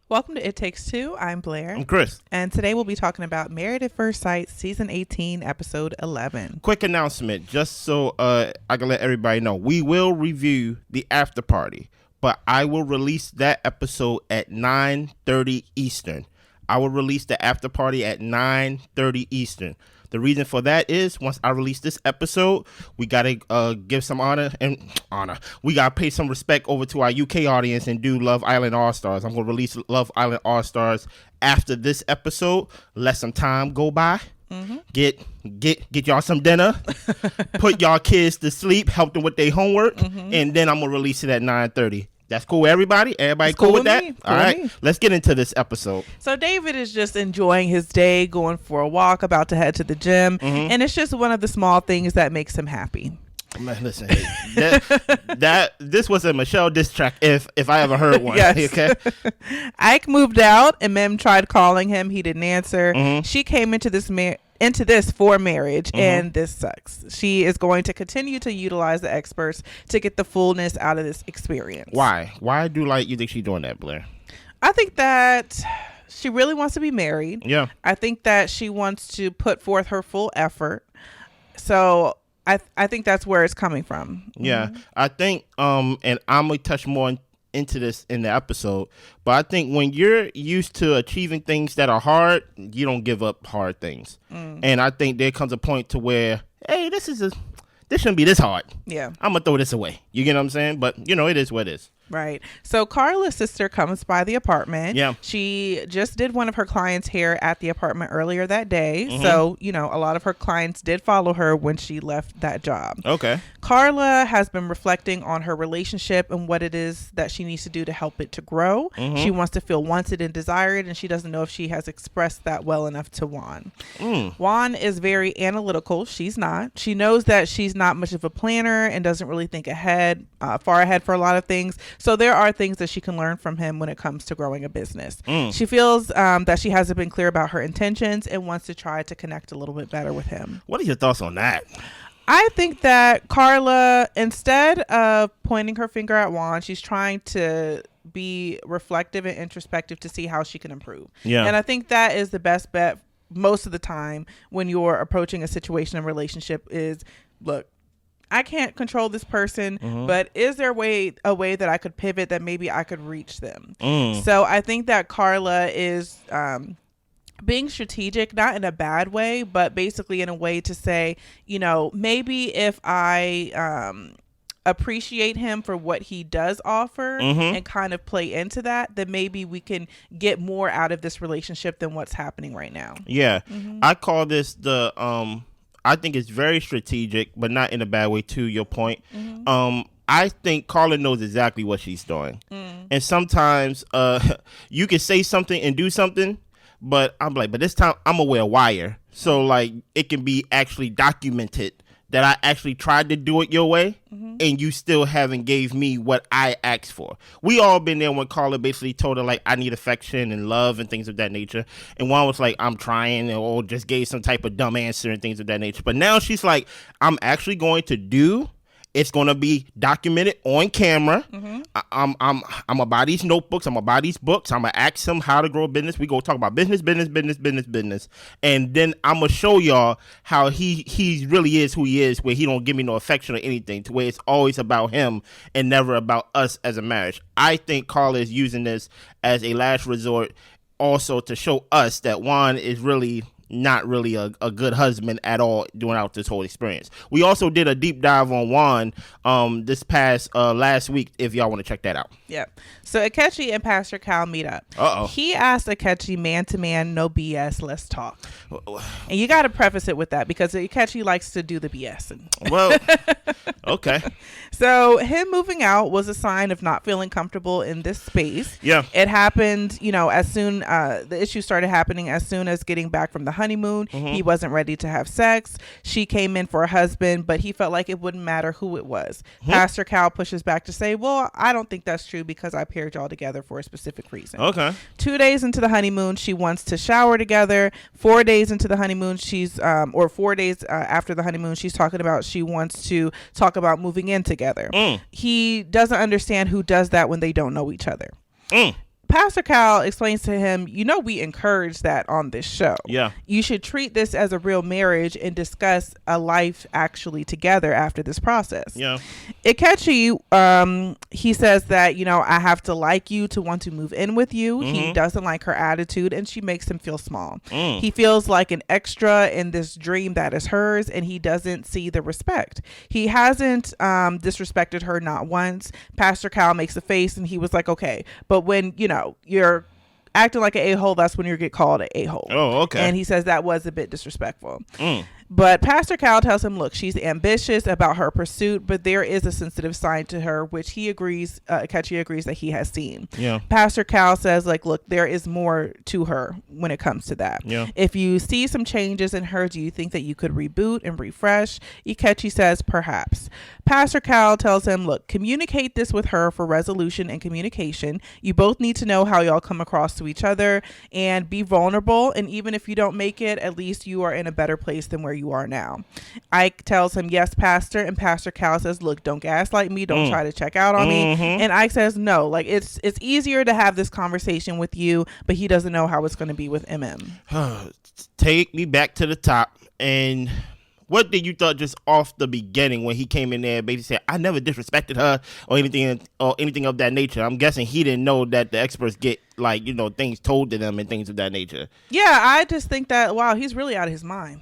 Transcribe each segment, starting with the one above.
Welcome to It Takes Two. I'm Blair. I'm Chris. And today we'll be talking about Married at First Sight, Season 18, Episode 11. Quick announcement, just so I can let everybody know. We will review the after party, but I will release that episode at 9:30 Eastern. I will release the after party at 9:30 Eastern. The reason for that is once I release this episode, we got to give some honor. We got to pay some respect over to our UK audience and do Love Island All-Stars. I'm going to release Love Island All-Stars after this episode. Let some time go by. Mm-hmm. Get y'all some dinner. Put y'all kids to sleep. Help them with their homework. Mm-hmm. And then I'm going to release it at 9:30. That's cool, everybody? Everybody cool with that? All right, let's get into this episode. So David is just enjoying his day, going for a walk, about to head to the gym. Mm-hmm. And it's just one of the small things that makes him happy. Man, listen, this was a Michelle diss track if I ever heard one. Yes. Okay. Ike moved out and Mem tried calling him. He didn't answer. Mm-hmm. She came into this for marriage, mm-hmm. and this sucks. She is going to continue to utilize the experts to get the fullness out of this experience. Why do you think she's doing that, Blair? I think that she really wants to be married. Yeah. I think that she wants to put forth her full effort. So I think that's where it's coming from. Yeah. Mm-hmm. I think and I'm going to touch more into this in the episode, but I think when you're used to achieving things that are hard, you don't give up hard things. And I think there comes a point to where, hey, this shouldn't be this hard. Yeah, I'm gonna throw this away. You get what I'm saying? But it is what it is. Right. So Carla's sister comes by the apartment. Yeah. She just did one of her clients' hair at the apartment earlier that day. Mm-hmm. So, a lot of her clients did follow her when she left that job. Okay. Carla has been reflecting on her relationship and what it is that she needs to do to help it to grow. Mm-hmm. She wants to feel wanted and desired, and she doesn't know if she has expressed that well enough to Juan. Juan is very analytical. She's not. She knows that she's not much of a planner and doesn't really think far ahead for a lot of things. So there are things that she can learn from him when it comes to growing a business. She feels that she hasn't been clear about her intentions and wants to try to connect a little bit better with him. What are your thoughts on that? I think that Carla, instead of pointing her finger at Juan, she's trying to be reflective and introspective to see how she can improve. Yeah. And I think that is the best bet most of the time when you're approaching a situation and relationship is, look, I can't control this person, but is there a way that I could pivot that maybe I could reach them? So I think that Carla is being strategic, not in a bad way, but basically in a way to say, maybe if I appreciate him for what he does offer and kind of play into that, then maybe we can get more out of this relationship than what's happening right now. Yeah. I call this I think it's very strategic, but not in a bad way, to your point. I think Carla knows exactly what she's doing. And sometimes you can say something and do something, but but this time I'm going to wear a wire. So it can be actually documented that I actually tried to do it your way, and you still haven't gave me what I asked for. We all been there when Carla basically told her, I need affection and love and things of that nature. And Juan was like, I'm trying, or just gave some type of dumb answer and things of that nature. But now she's like, I'm actually going to do. It's going to be documented on camera. I'm going to buy these notebooks. I'm going to buy these books. I'm going to ask him how to grow a business. We go talk about business. And then I'm going to show y'all how he really is who he is, where he don't give me no affection or anything, to where it's always about him and never about us as a marriage. I think Carla is using this as a last resort also to show us that Juan is really not really a good husband at all throughout this whole experience. We also did a deep dive on Juan this past last week, if y'all want to check that out. Yeah. So Ichi and Pastor Cal meet up. He asked Ichi man to man, no BS, let's talk. And you got to preface it with that because Ichi likes to do the BS. Well, okay. So him moving out was a sign of not feeling comfortable in this space. Yeah. It happened, as soon, the issue started happening as soon as getting back from the honeymoon. He wasn't ready to have sex. She came in for a husband, but he felt like it wouldn't matter who it was. Pastor Cal pushes back to say, well, I don't think that's true because I paired y'all together for a specific reason. Okay. 2 days into the honeymoon, she wants to shower together. 4 days into the honeymoon, she's, or 4 days after the honeymoon, she's talking about she wants to talk about moving in together. He doesn't understand who does that when they don't know each other. Pastor Cal explains to him, we encourage that on this show. Yeah. You should treat this as a real marriage and discuss a life actually together after this process. Yeah. Ichi, he says that, I have to like you to want to move in with you. Mm-hmm. He doesn't like her attitude and she makes him feel small. He feels like an extra in this dream that is hers and he doesn't see the respect. He hasn't disrespected her not once. Pastor Cal makes a face and he was like, okay, but when, you're acting like an a-hole, that's when you get called an a-hole. Oh, okay. And he says that was a bit disrespectful. But Pastor Cal tells him, look, she's ambitious about her pursuit, but there is a sensitive side to her, which he agrees, Ichi agrees that he has seen. Yeah. Pastor Cal says, look, there is more to her when it comes to that. Yeah. If you see some changes in her, do you think that you could reboot and refresh? Ichi says, perhaps. Pastor Cal tells him, look, communicate this with her for resolution and communication. You both need to know how y'all come across to each other and be vulnerable. And even if you don't make it, at least you are in a better place than where you are now. Ike tells him, yes, Pastor. And Pastor Cal says, look, don't gaslight me. Don't try to check out on me. And Ike says, no, it's easier to have this conversation with you, but he doesn't know how it's going to be with MM. Take me back to the top. And what did you thought just off the beginning when he came in there and basically said, I never disrespected her or anything of that nature? I'm guessing he didn't know that the experts get things told to them and things of that nature. Yeah, I just think that, wow, he's really out of his mind.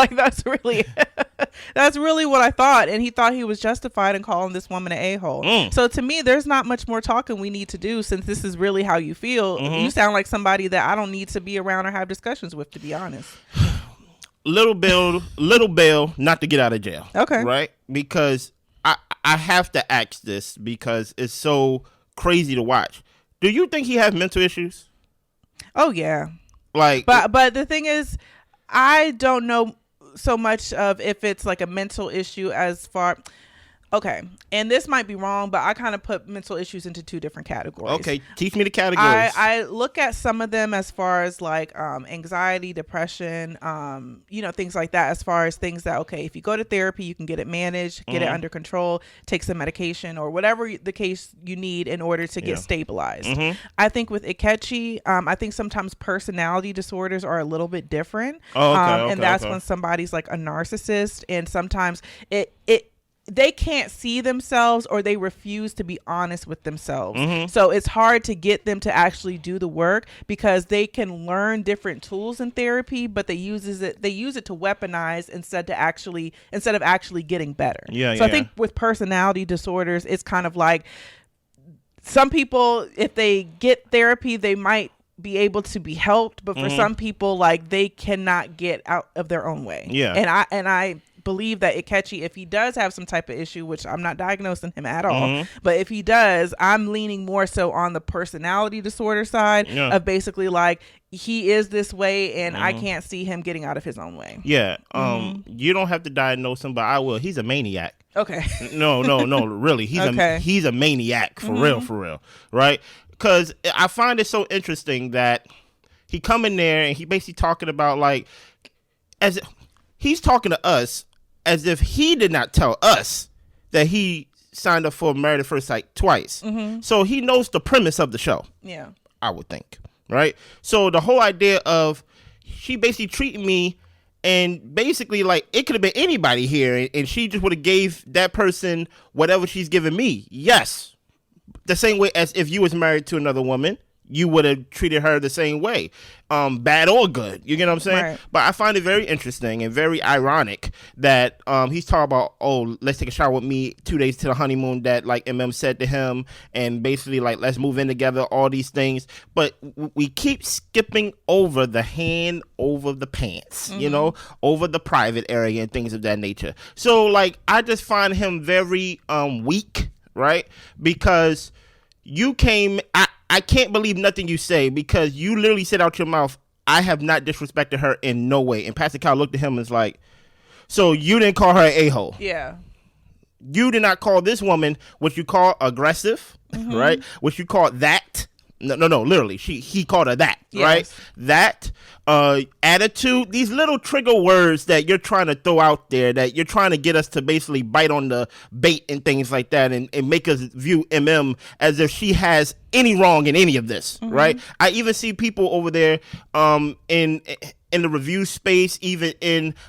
That's really what I thought. And he thought he was justified in calling this woman an a-hole. So to me, there's not much more talking we need to do since this is really how you feel. You sound like somebody that I don't need to be around or have discussions with, to be honest. Little bail not to get out of jail. Okay. Right? Because I have to ask this because it's so crazy to watch. Do you think he has mental issues? Oh, yeah. But the thing is, I don't know so much of if it's like a mental issue as far... Okay, and this might be wrong, but I kind of put mental issues into two different categories. Okay, teach me the categories. I look at some of them as far as like anxiety, depression, things like that, as far as things that, okay, if you go to therapy, you can get it managed, get it under control, take some medication or whatever the case you need in order to get stabilized. I think with Ichi, I think sometimes personality disorders are a little bit different. And that's when somebody's like a narcissist, and sometimes they can't see themselves or they refuse to be honest with themselves. So it's hard to get them to actually do the work because they can learn different tools in therapy, but they use it to weaponize instead of actually getting better. I think with personality disorders, it's kind of like some people, if they get therapy, they might be able to be helped, but for some people, like, they cannot get out of their own way. And I believe that Ichi, if he does have some type of issue, which I'm not diagnosing him at all, but if he does, I'm leaning more so on the personality disorder side of basically like he is this way and I can't see him getting out of his own way. You don't have to diagnose him, but I will. He's a maniac. Okay. No, really. He's a maniac for real, right? Because I find it so interesting that he come in there and he basically talking about like he's talking to us as if he did not tell us that he signed up for Married at First Sight twice. So he knows the premise of the show. Yeah. I would think. Right? So the whole idea of she basically treating me and basically like it could have been anybody here and she just would have gave that person whatever she's giving me. Yes. The same way as if you was married to another woman, you would have treated her the same way, bad or good. You get what I'm saying? Right. But I find it very interesting and very ironic that he's talking about, oh, let's take a shower with me 2 days to the honeymoon that like MM said to him, and basically like let's move in together, all these things. But we keep skipping over the hand over the pants, over the private area and things of that nature. So like I just find him very weak, right? Because you came... I can't believe nothing you say because you literally said out your mouth, I have not disrespected her in no way. And Pastor Cal looked at him and was like, so you didn't call her an a-hole. Yeah. You did not call this woman what you call aggressive, right? What you call that, No, literally, he called her that, yes. Right? That attitude, these little trigger words that you're trying to throw out there, that you're trying to get us to basically bite on the bait and things like that, and make us view as if she has any wrong in any of this, right? I even see people over there in the review space, even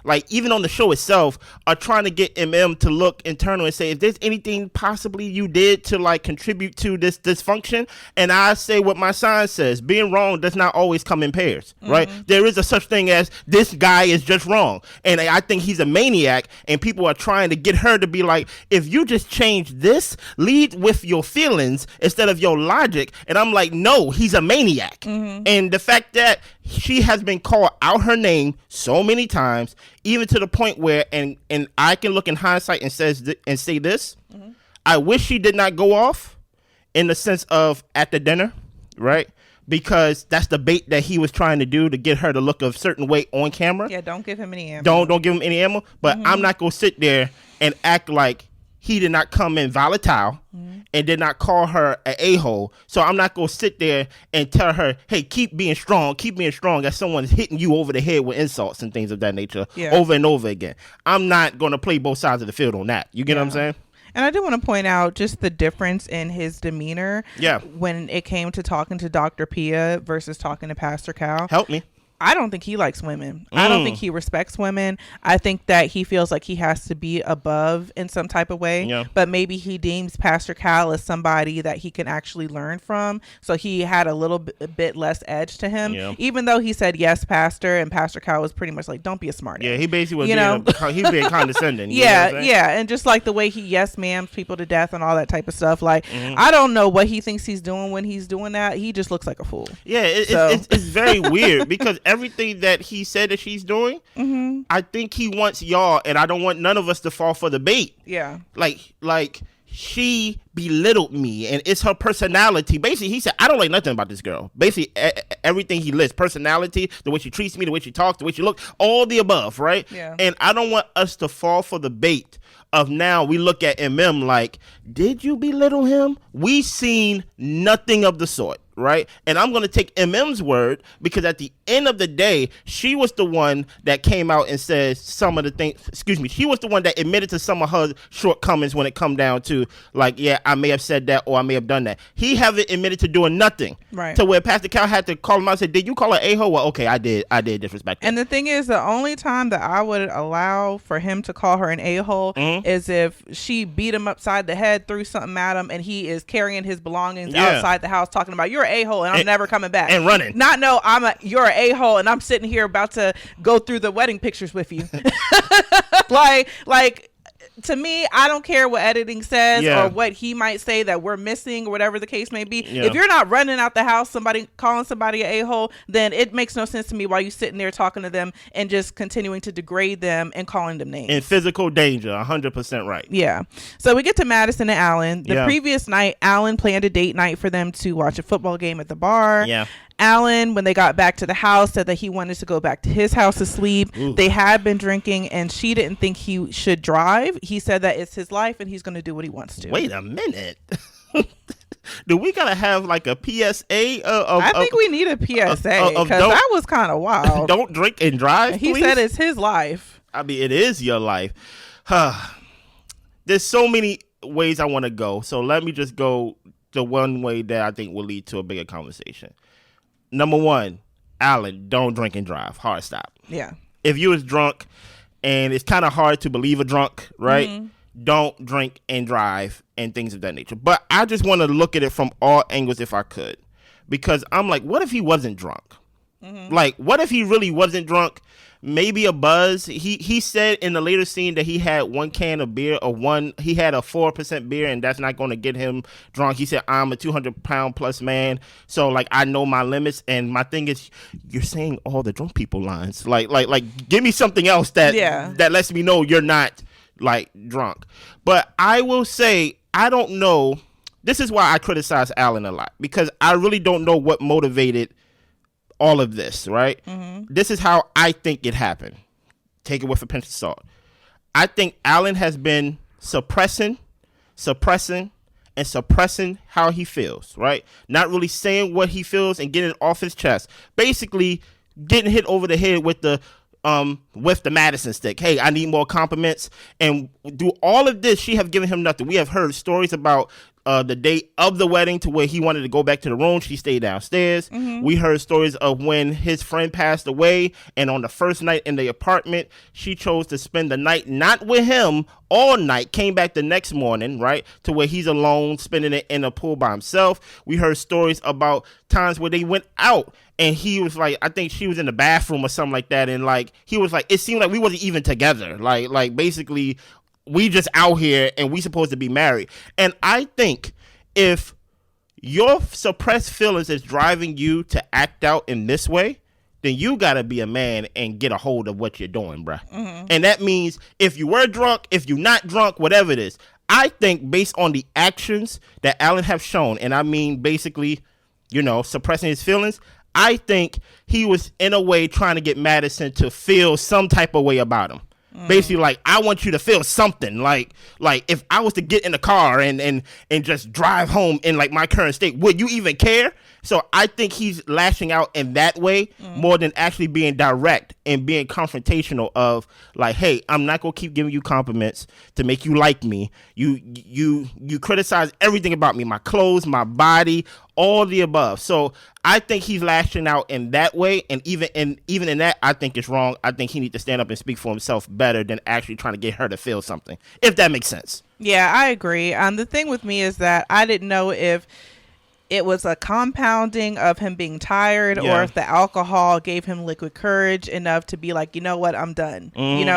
on the show itself, are trying to get to look internal and say, if there's anything possibly you did to like contribute to this dysfunction. And I say what my sign says: being wrong does not always come in pairs, right? There is a such thing as this guy is just wrong, and I think he's a maniac. And people are trying to get her to be like, if you just change this, lead with your feelings instead of your logic. And I'm like, no, he's a maniac. And the fact that she has been called out her name so many times, even to the point where, and I can look in hindsight and say this, I wish she did not go off in the sense of at the dinner, right? Because that's the bait that he was trying to do to get her to look a certain way on camera. Yeah, don't give him any ammo. Don't give him any ammo. But I'm not gonna sit there and act like he did not come in volatile and did not call her an a-hole. So I'm not going to sit there and tell her, hey, keep being strong as someone's hitting you over the head with insults and things of that nature over and over again. I'm not going to play both sides of the field on that. You get what I'm saying? And I do want to point out just the difference in his demeanor when it came to talking to Dr. Pia versus talking to Pastor Cal. Help me. I don't think he likes women. I don't think he respects women. I think that he feels like he has to be above in some type of way. Yeah. But maybe he deems Pastor Cal as somebody that he can actually learn from. So he had a little bit less edge to him. Yeah. Even though he said, yes, Pastor, and Pastor Cal was pretty much like, don't be a smart ass. Yeah, he basically was he was being condescending. Yeah. And just like the way he yes ma'ams people to death and all that type of stuff. Like, I don't know what he thinks he's doing when he's doing that. He just looks like a fool. Yeah, it's very weird because everything that he said that she's doing, I think he wants y'all, and I don't want none of us to fall for the bait. Yeah. Like she belittled me, and it's her personality. Basically, he said, I don't like nothing about this girl. Basically, everything he lists: personality, the way she treats me, the way she talks, the way she looks, all the above, right? Yeah. And I don't want us to fall for the bait of now we look at like, did you belittle him? We seen nothing of the sort. Right. And I'm going to take MM's word, because at the end of the day, she was the one that came out and said some of the things. She was the one that admitted to some of her shortcomings when it come down to like, yeah, I may have said that or I may have done that. He haven't admitted to doing nothing. Right. To where Pastor Cal had to call him out and say, did you call her a-hole? Well, okay, I did disrespect her. And the thing is, the only time that I would allow for him to call her an a-hole is if she beat him upside the head, threw something at him, and he is carrying his belongings outside the house talking about, you're an a-hole and I'm never coming back. And running. You're an a-hole and I'm sitting here about to go through the wedding pictures with you. like to me, I don't care what editing says or what he might say that we're missing or whatever the case may be. Yeah. If you're not running out the house, calling somebody an a-hole, then it makes no sense to me why you sitting there talking to them and just continuing to degrade them and calling them names. In physical danger, 100% right. Yeah. So we get to Madison and Allan. The previous night, Allan planned a date night for them to watch a football game at the bar. Yeah. Allan, when they got back to the house, said that he wanted to go back to his house to sleep. Ooh. They had been drinking, and she didn't think he should drive. He said that it's his life, and he's going to do what he wants to. Wait a minute. Do we gotta have like a PSA? I think we need a PSA because that was kind of wild. Don't drink and drive. He said it's his life. I mean, it is your life. There's so many ways I want to go, so let me just go the one way that I think will lead to a bigger conversation. Number one, Allan, don't drink and drive. Hard stop. Yeah. If you was drunk, and it's kind of hard to believe a drunk, right? Mm-hmm. Don't drink and drive and things of that nature. But I just want to look at it from all angles if I could. Because I'm like, what if he wasn't drunk? Mm-hmm. Like, what if he really wasn't drunk? Maybe a buzz. He said in the later scene that he had one can of beer he had a 4% beer, and that's not going to get him drunk. He said, I'm a 200-pound plus man, so like I know my limits. And my thing is, you're saying all the drunk people lines. Like give me something else that lets me know you're not like drunk. But I will say, I don't know. This is why I criticize Allan a lot, because I really don't know what motivated all of this, right? Mm-hmm. This is how I think it happened. Take it with a pinch of salt. I think Allan has been suppressing, and suppressing how he feels, right? Not really saying what he feels and getting it off his chest. Basically getting hit over the head with the Madison stick. Hey, I need more compliments. And do all of this, she have given him nothing. We have heard stories about the day of the wedding to where he wanted to go back to the room. She stayed downstairs. We heard stories of when his friend passed away, and on the first night in the apartment, she chose to spend the night not with him all night, came back the next morning, right, to where he's alone, spending it in a pool by himself. We heard stories about times where they went out, and he was like, I think she was in the bathroom or something like that, and like he was like, it seemed like we wasn't even together. Like basically, we just out here and we supposed to be married. And I think if your suppressed feelings is driving you to act out in this way, then you got to be a man and get a hold of what you're doing, bruh. And that means if you were drunk, if you're not drunk, whatever it is, I think based on the actions that Allan have shown, and I mean basically, suppressing his feelings, I think he was in a way trying to get Madison to feel some type of way about him. Basically, like, I want you to feel something. Like if I was to get in the car and just drive home in like my current state, would you even care? So I think he's lashing out in that way more than actually being direct and being confrontational of like, hey, I'm not gonna keep giving you compliments to make you like me. You criticize everything about me, my clothes, my body, all the above. So I think he's lashing out in that way, and even in that, I think it's wrong. I think he needs to stand up and speak for himself better than actually trying to get her to feel something, if that makes sense. Yeah, I agree. The thing with me is that I didn't know if it was a compounding of him being tired or if the alcohol gave him liquid courage enough to be like, you know what, I'm done.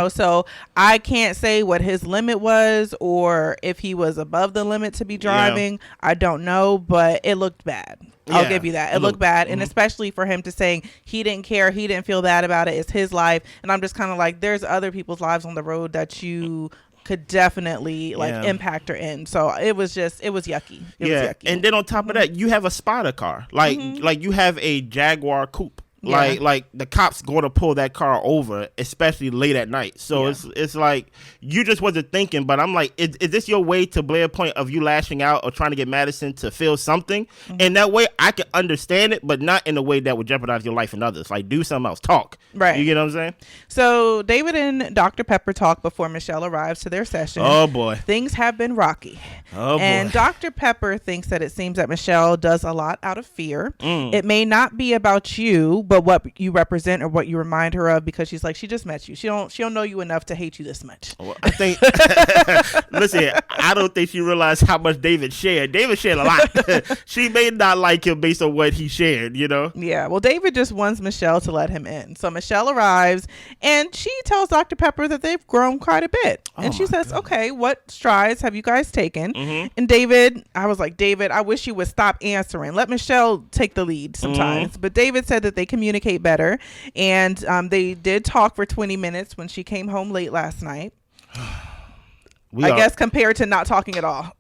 So I can't say what his limit was or if he was above the limit to be driving. I don't know, but it looked bad. I'll give you that. It looked bad. And especially for him to saying he didn't care, he didn't feel bad about it, it's his life. And I'm just kind of like, there's other people's lives on the road that you could definitely impact or end. So it was yucky. It was yucky. And then on top of that, you have a spotter car. Like you have a Jaguar coupe. Like the cops going to pull that car over, especially late at night. So it's like you just wasn't thinking. But I'm like, is this your way to Blair point of you lashing out or trying to get Madison to feel something? And that way I can understand it, but not in a way that would jeopardize your life and others. Like do something else, talk. Right. You get what I'm saying? So David and Dr. Pepper talk before Michelle arrives to their session. Oh boy, things have been rocky. Oh boy. And Dr. Pepper thinks that it seems that Michelle does a lot out of fear. It may not be about you, but what you represent or what you remind her of, because she's like, she just met you. She don't know you enough to hate you this much. Well, I think listen, I don't think she realized how much David shared. David shared a lot. She may not like him based on what he shared, Yeah, well, David just wants Michelle to let him in. So Michelle arrives and she tells Dr. Pepper that they've grown quite a bit. And she says, okay, what strides have you guys taken? And David, I was like, David, I wish you would stop answering. Let Michelle take the lead sometimes. But David said that they communicate better, and they did talk for 20 minutes when she came home late last night. I guess compared to not talking at all.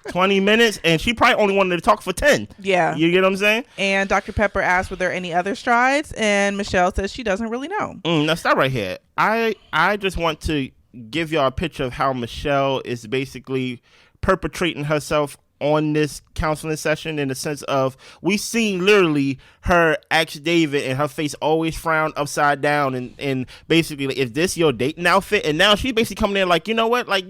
20 minutes, and she probably only wanted to talk for 10. Yeah. You get what I'm saying? And Dr. Pepper asked were there any other strides, and Michelle says she doesn't really know. Now stop right here. I just want to give y'all a picture of how Michelle is basically perpetrating herself on this counseling session, in the sense of we seen literally her ask David and her face always frown upside down and basically like, is this your dating outfit? And now she basically coming in like, you know what, like,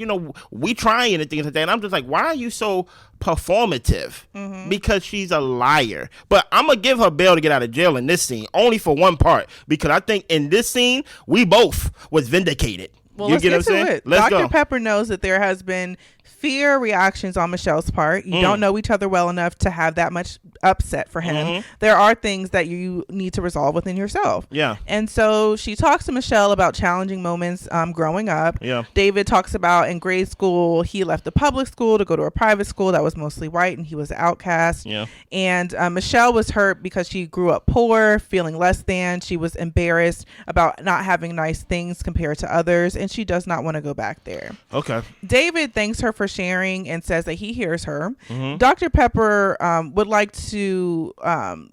we trying and things like that. And I'm just like, why are you so performative? Because she's a liar. But I'm gonna give her bail to get out of jail in this scene, only for one part, because I think in this scene we both was vindicated. Well, let's get to it. Dr. Pepper knows that there has been fear reactions on Michelle's part. You don't know each other well enough to have that much upset for him. There are things that you need to resolve within yourself. Yeah. And so she talks to Michelle about challenging moments growing up. Yeah. David talks about in grade school, he left the public school to go to a private school that was mostly white, and he was an outcast. Yeah. And Michelle was hurt because she grew up poor, feeling less than. She was embarrassed about not having nice things compared to others, and she does not want to go back there. Okay. David thanks her for sharing and says that he hears her. Dr. Pepper would like to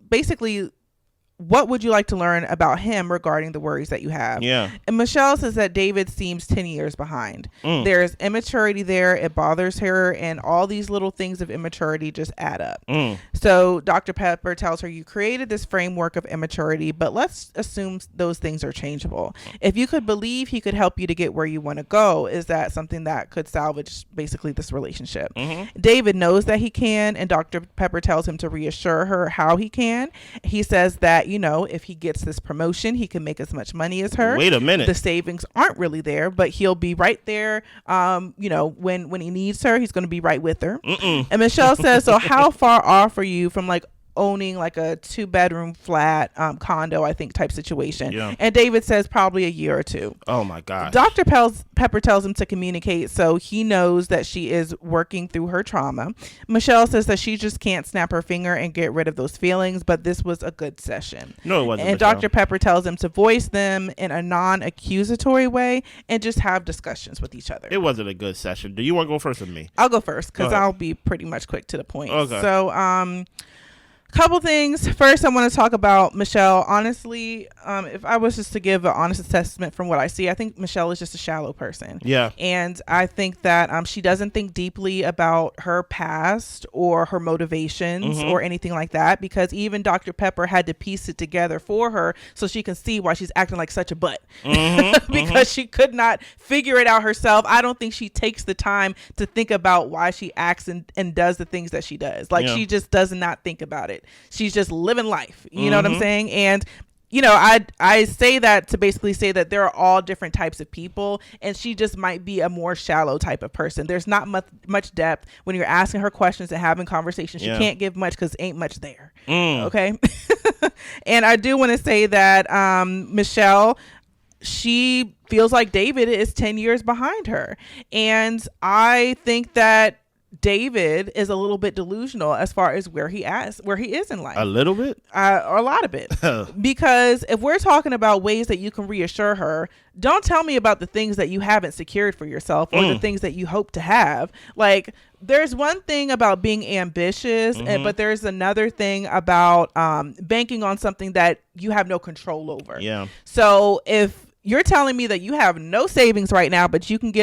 basically what would you like to learn about him regarding the worries that you have? Yeah. And Michelle says that David seems 10 years behind. There's immaturity there. It bothers her. And all these little things of immaturity just add up. So Dr. Pepper tells her, you created this framework of immaturity, but let's assume those things are changeable. If you could believe he could help you to get where you want to go, is that something that could salvage basically this relationship? David knows that he can, and Dr. Pepper tells him to reassure her how he can. He says that, if he gets this promotion, he can make as much money as her. Wait a minute. The savings aren't really there, but he'll be right there. When he needs her, he's going to be right with her. And Michelle says, so how far off are you from owning like a 2-bedroom flat condo, I think, type situation? Yeah. And David says probably a year or two. Oh my gosh. Dr. Pepper tells him to communicate, so he knows that she is working through her trauma. Michelle says that she just can't snap her finger and get rid of those feelings, but this was a good session. No, it wasn't. And Michelle. Dr. Pepper tells him to voice them in a non-accusatory way and just have discussions with each other. It wasn't a good session. Do you want to go first with me? I'll go first because I'll be pretty much quick to the point. Okay. So, couple things. First, I want to talk about Michelle. Honestly, if I was just to give an honest assessment from what I see, I think Michelle is just a shallow person. Yeah. And I think that she doesn't think deeply about her past or her motivations or anything like that, because even Dr. Pepper had to piece it together for her so she can see why she's acting like such a butt. Because she could not figure it out herself. I don't think she takes the time to think about why she acts and does the things that she does. She just does not think about it. She's just living life. You know what I'm saying? And I say that to basically say that there are all different types of people, and she just might be a more shallow type of person. There's not much depth when you're asking her questions and having conversations. She can't give much because ain't much there. Okay. And I do want to say that Michelle, she feels like David is 10 years behind her. And I think that David is a little bit delusional as far as where he is in life. A little bit? Or a lot of it. Because if we're talking about ways that you can reassure her, don't tell me about the things that you haven't secured for yourself or the things that you hope to have. There's one thing about being ambitious, but there's another thing about banking on something that you have no control over. Yeah. So if you're telling me that you have no savings right now, but you can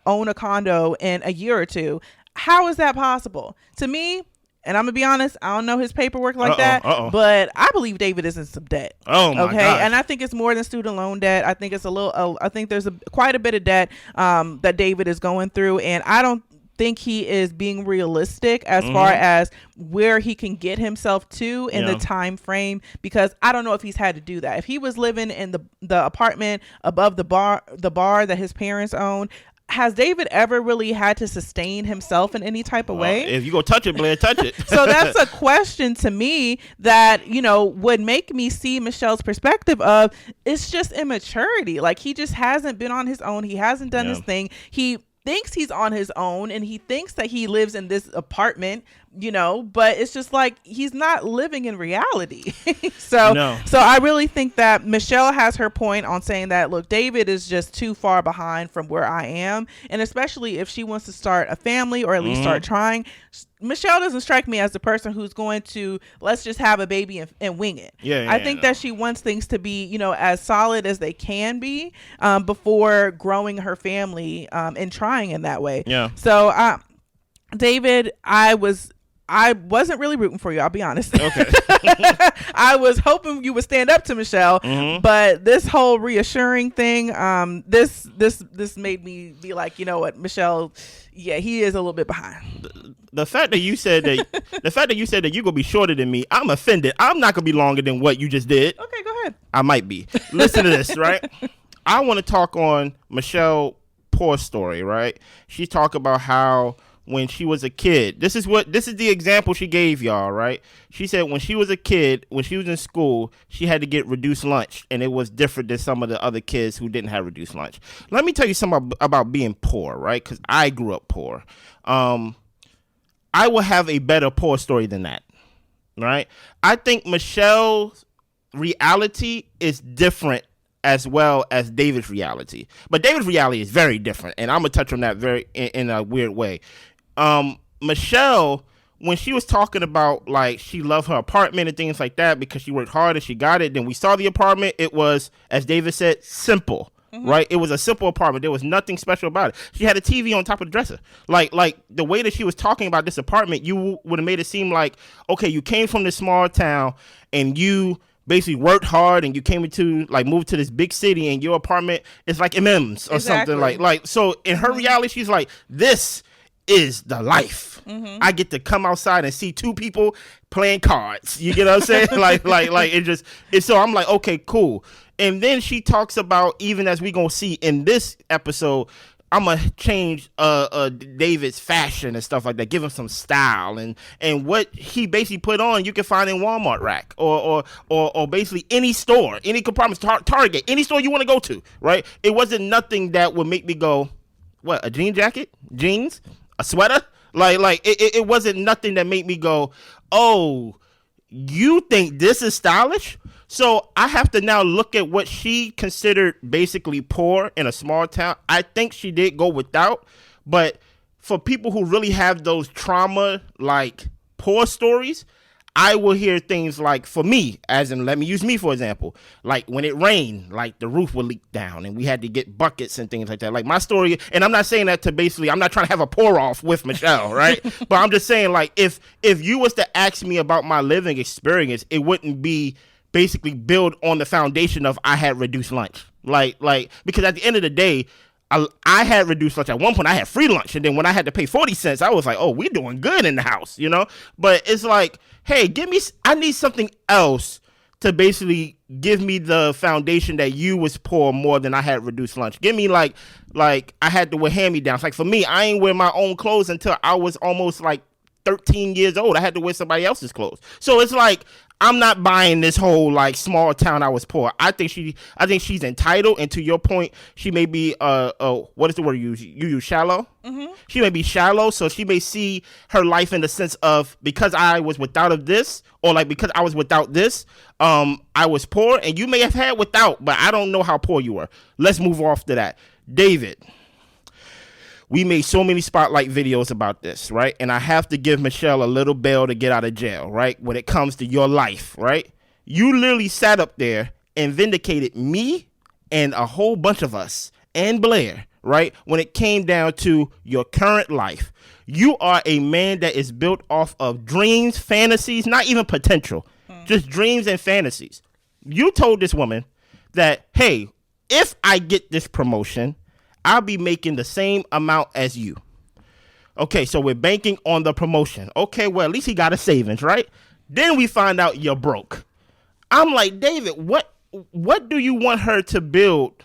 own a condo in a year or two, how is that possible? To me, and I'm gonna be honest, I don't know his paperwork like that, but I believe David is in some debt. Oh my gosh. And I think it's more than student loan debt. I think it's I think there's quite a bit of debt that David is going through, and I don't think he is being realistic as far as where he can get himself to in the time frame, because I don't know if he's had to do that. If he was living in the apartment above the bar that his parents own, has David ever really had to sustain himself in any type of way? If you go touch it, Blair, touch it. So that's a question to me that, would make me see Michelle's perspective of it's just immaturity. He just hasn't been on his own. He hasn't done his thing. He thinks he's on his own and he thinks that he lives in this apartment, but it's just he's not living in reality. So I really think that Michelle has her point on saying that, look, David is just too far behind from where I am. And especially if she wants to start a family or at least start trying, Michelle doesn't strike me as the person who's going to let's just have a baby and wing it. I think that she wants things to be, as solid as they can be before growing her family and trying in that way. So David, I wasn't really rooting for you, I'll be honest. Okay. I was hoping you would stand up to Michelle, but this whole reassuring thing, this made me be like, you know what, Michelle, he is a little bit behind. The fact that you said that you're gonna be shorter than me, I'm offended. I'm not gonna be longer than what you just did. Okay, go ahead. I might be. Listen to this, right? I want to talk on Michelle Poor's story, right? She talked about how when she was a kid, this is the example she gave y'all, right? She said when she was a kid, when she was in school, she had to get reduced lunch, and it was different than some of the other kids who didn't have reduced lunch. Let me tell you something about being poor, right? Because I grew up poor. I will have a better poor story than that, right? I think Michelle's reality is different as well as David's reality. But David's reality is very different, and I'm going to touch on that in a weird way. Michelle, when she was talking about like she loved her apartment and things like that because she worked hard and she got it, then we saw the apartment. It was, as David said, simple. Right, it was a simple apartment. There was nothing special about it. She had a TV on top of the dresser. Like the way that she was talking about this apartment, you would have made it seem like, okay, you came from this small town and you basically worked hard and you came into like moved to this big city and your apartment is like MM's or something like. So in her reality, she's like, this is the life. I get to come outside and see two people playing cards. You get what I'm saying? So I'm like, okay, cool. And then she talks about, even as we gonna see in this episode, I'm gonna change David's fashion and stuff like that, give him some style, and what he basically put on you can find in Walmart rack or basically any store, any compartment, Target, any store you want to go to, right? It wasn't nothing that would make me go, what, a jean jacket, jeans, a sweater, it wasn't nothing that made me go, oh, you think this is stylish? So I have to now look at what she considered basically poor in a small town. I think she did go without, but for people who really have those trauma, like poor stories, I will hear things like, for me, as in, let me use me for example, like when it rained, like the roof would leak down and we had to get buckets and things like that. Like my story, and I'm not saying that to basically, I'm not trying to have a pour off with Michelle, right? But I'm just saying, like, if you was to ask me about my living experience, it wouldn't be basically build on the foundation of I had reduced lunch. Like because at the end of the day, I had reduced lunch. At one point I had free lunch, and then when I had to pay 40 cents, I was like, oh, we're doing good in the house, you know? But it's like, hey, I need something else to basically give me the foundation that you was poor more than I had reduced lunch. Give me like I had to wear hand-me-downs. Like for me, I ain't wear my own clothes until I was almost like 13 years old. I had to wear somebody else's clothes. So it's like, I'm not buying this whole like small town I was poor. I think she's entitled, and to your point, she may be what is the word you use, shallow? She may be shallow, so she may see her life in the sense of, because I was without of this, or like because I was without this, I was poor, and you may have had without, but I don't know how poor you were. Let's move off to that. David, we made so many spotlight videos about this, right? And I have to give Michelle a little bail to get out of jail, right? When it comes to your life, right? You literally sat up there and vindicated me and a whole bunch of us and Blair, right? When it came down to your current life. You are a man that is built off of dreams, fantasies, not even potential, just dreams and fantasies. You told this woman that, hey, if I get this promotion, I'll be making the same amount as you. Okay, so we're banking on the promotion. Okay, well, at least he got a savings, right? Then we find out you're broke. I'm like, David, what do you want her to build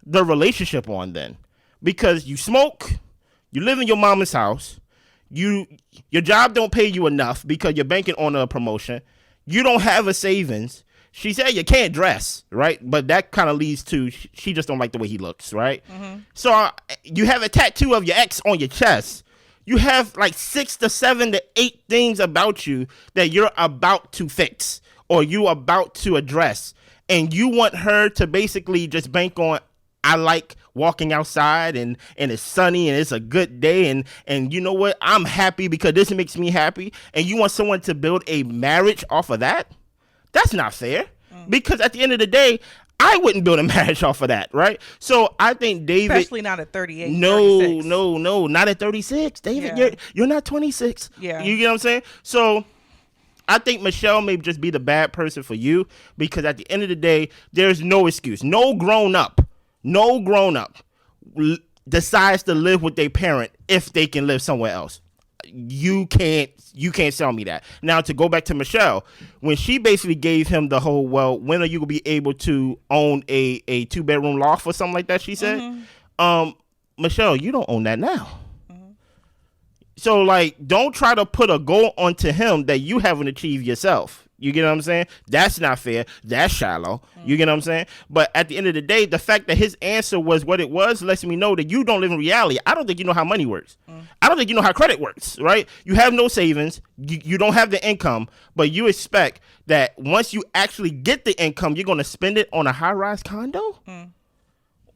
the relationship on then? Because you smoke, you live in your mama's house, your job don't pay you enough because you're banking on a promotion, you don't have a savings. She said you can't dress, right? But that kind of leads to she just don't like the way he looks, right? So you have a tattoo of your ex on your chest. You have like 6 to 7 to 8 things about you that you're about to fix or you about to address. And you want her to basically just bank on, I like walking outside and it's sunny and it's a good day and you know what? I'm happy because this makes me happy. And you want someone to build a marriage off of that? That's not fair, because at the end of the day, I wouldn't build a marriage off of that, right? So I think David, especially not at 38. No, not at 36. David, you're not 26. Yeah, you get what I'm saying? So I think Michelle may just be the bad person for you, because at the end of the day, there's no excuse. No grown up decides to live with their parent if they can live somewhere else. You can't sell me that. Now, to go back to Michelle, when she basically gave him the whole, well, when are you gonna be able to own a 2-bedroom loft or something like that, she said, Michelle, you don't own that now. So like, don't try to put a goal onto him that you haven't achieved yourself. You get what I'm saying? That's not fair. That's shallow. You get what I'm saying? But at the end of the day, the fact that his answer was what it was lets me know that you don't live in reality. I don't think you know how money works. I don't think you know how credit works, right? You have no savings. You don't have the income, but you expect that once you actually get the income, you're going to spend it on a high-rise condo?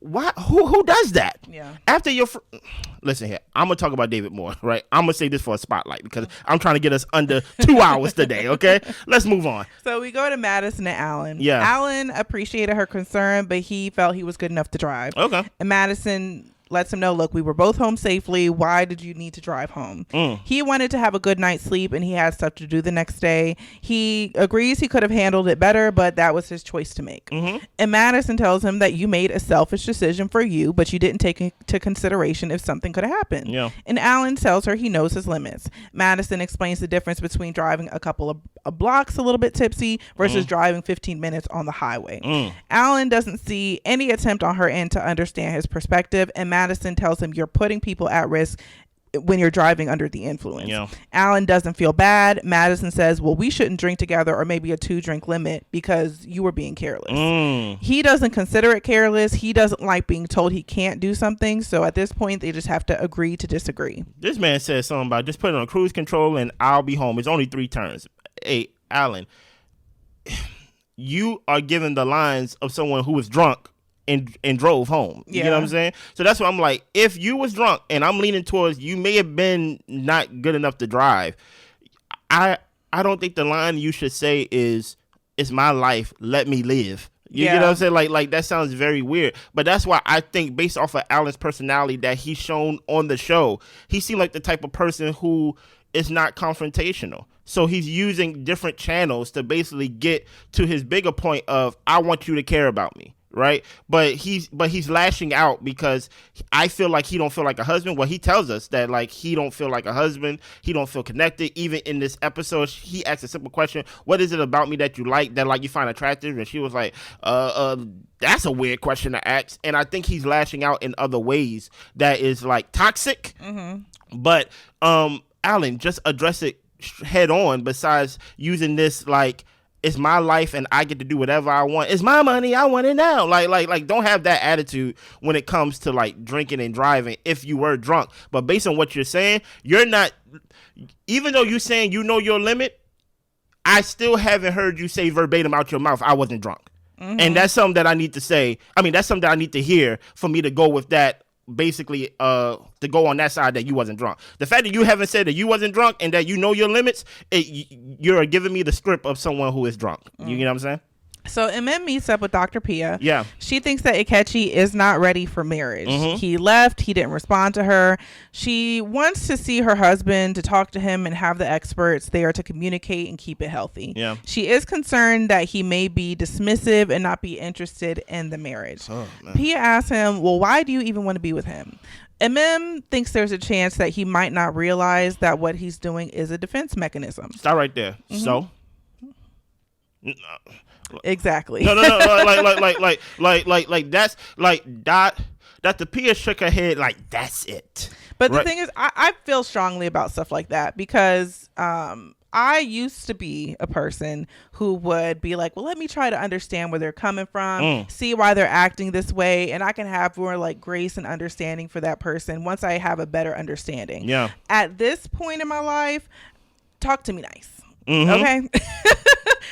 why? Who does that? Yeah. After your listen here, I'm gonna talk about David Moore, right? I'm gonna say this for a spotlight because I'm trying to get us under 2 hours today. Okay, let's move on. So we go to Madison and Allan. Yeah. Allan appreciated her concern, but he felt he was good enough to drive. Okay. And Madison lets him know, look, we were both home safely. Why did you need to drive home? He wanted to have a good night's sleep, and he had stuff to do the next day. He agrees he could have handled it better, but that was his choice to make. And Madison tells him that you made a selfish decision for you, but you didn't take into consideration if something could have happened. Yeah. And Allan tells her he knows his limits. Madison explains the difference between driving a couple of blocks a little bit tipsy versus driving 15 minutes on the highway. Allan doesn't see any attempt on her end to understand his perspective, and Madison tells him you're putting people at risk when you're driving under the influence. Yeah. Allan doesn't feel bad. Madison says, well, we shouldn't drink together, or maybe a 2-drink limit because you were being careless. He doesn't consider it careless. He doesn't like being told he can't do something. So at this point, they just have to agree to disagree. This man says something about just put it on cruise control and I'll be home. It's only 3 turns. Hey, Allan, you are giving the lines of someone who was drunk and drove home. You know what I'm saying? So that's why I'm like, if you was drunk and I'm leaning towards you may have been not good enough to drive, I don't think the line you should say is, it's my life, let me live. You know what I'm saying? Like that sounds very weird. But that's why I think based off of Allan's personality that he's shown on the show, he seemed like the type of person who is not confrontational. So he's using different channels to basically get to his bigger point of, I want you to care about me. Right. But he's lashing out because I feel like he don't feel like a husband. Well, he tells us that like he don't feel like a husband. He don't feel connected. Even in this episode, he asked a simple question. What is it about me that you like, that like you find attractive? And she was like, that's a weird question to ask. And I think he's lashing out in other ways that is like toxic. But Allan, just address it head on, besides using this like, it's my life and I get to do whatever I want. It's my money. I want it now. Like, don't have that attitude when it comes to like drinking and driving if you were drunk. But based on what you're saying, you're not, even though you're saying you know your limit, I still haven't heard you say verbatim out your mouth, I wasn't drunk. And that's something that I need to say. I mean, that's something that I need to hear for me to go with that. Basically, to go on that side that you wasn't drunk. The fact that you haven't said that you wasn't drunk and that you know your limits, you're giving me the script of someone who is drunk. You know what I'm saying? So MM meets up with Dr. Pia. Yeah. She thinks that Ikechi is not ready for marriage. He left. He didn't respond to her. She wants to see her husband, to talk to him and have the experts there to communicate and keep it healthy. Yeah. She is concerned that he may be dismissive and not be interested in the marriage. Pia asks him, well, why do you even want to be with him? MM thinks there's a chance that he might not realize that what he's doing is a defense mechanism. Stop right there. So? Exactly. No. Like that's like Dr. Pia shook her head like that's it. But the thing is, I feel strongly about stuff like that because I used to be a person who would be like, well, let me try to understand where they're coming from, see why they're acting this way, and I can have more like grace and understanding for that person once I have a better understanding. Yeah. At this point in my life, talk to me nice. Okay.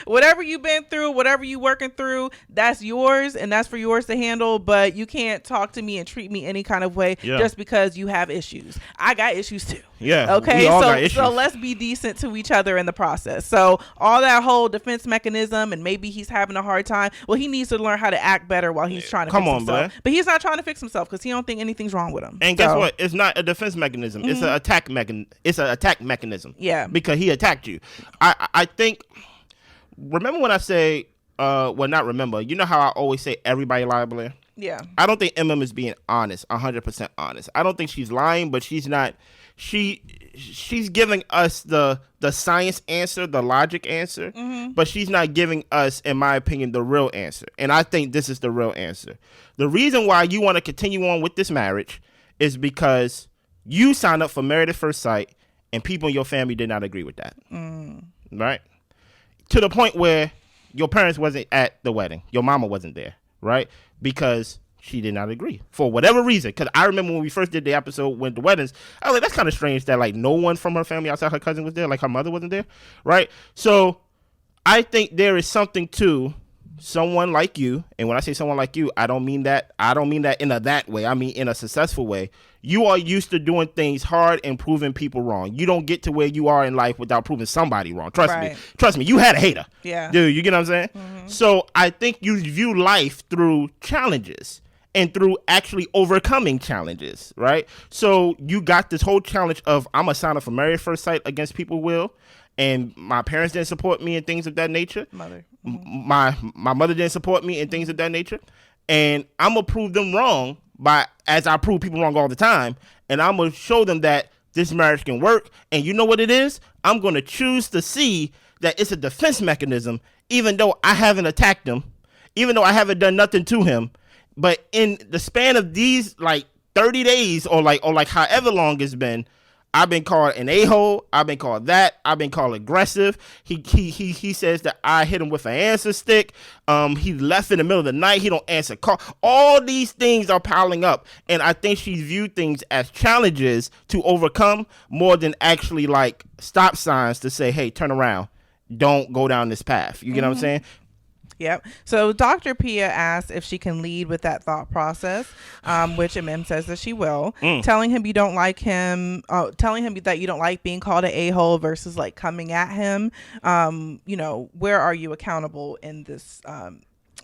Whatever you've been through, whatever you working through, that's yours and that's for yours to handle. But you can't talk to me and treat me any kind of way just because you have issues. I got issues too. Yeah. Okay. So let's be decent to each other in the process. So all that whole defense mechanism and maybe he's having a hard time. Well, he needs to learn how to act better while he's trying to fix himself. Man. But he's not trying to fix himself because he don't think anything's wrong with him. And guess what? It's not a defense mechanism. It's an attack mechanism. It's an attack mechanism. Yeah. Because he attacked you. I think. Remember when I say, well, not remember. You know how I always say everybody liable here? Yeah. I don't think MM is being honest, 100% honest. I don't think she's lying, but she's not. She's giving us the science answer, the logic answer, but she's not giving us, in my opinion, the real answer. And I think this is the real answer. The reason why you want to continue on with this marriage is because you signed up for Married at First Sight, and people in your family did not agree with that. Right? To the point where your parents wasn't at the wedding. Your mama wasn't there, right? Because she did not agree for whatever reason. Because I remember when we first did the episode with the weddings, I was like, that's kind of strange that like no one from her family outside her cousin was there. Like her mother wasn't there, right? So I think there is something to someone like you, and when I say someone like you, I don't mean that in a that way. I mean in a successful way. You are used to doing things hard and proving people wrong. You don't get to where you are in life without proving somebody wrong. Trust me. You had a hater. Yeah. Dude, you get what I'm saying? Mm-hmm. So I think you view life through challenges and through actually overcoming challenges, right? So you got this whole challenge of I'm a sign up for married at first sight against people will, and my parents didn't support me and things of that nature. My mother didn't support me and things of that nature. And I'm going to prove them wrong as I prove people wrong all the time. And I'm going to show them that this marriage can work. And you know what it is? I'm going to choose to see that it's a defense mechanism, even though I haven't attacked him, even though I haven't done nothing to him. But in the span of these like 30 days or however long it's been, I've been called an a-hole. I've been called that. I've been called aggressive. He says that I hit him with an answer stick. He left in the middle of the night. He don't answer call. All these things are piling up, and I think she's viewed things as challenges to overcome more than actually like stop signs to say, "Hey, turn around. Don't go down this path." You get what I'm saying? Yep. So Dr. Pia asks if she can lead with that thought process, which MM says that she will. Telling him you don't like him, telling him that you don't like being called an a-hole versus like coming at him. Where are you accountable in this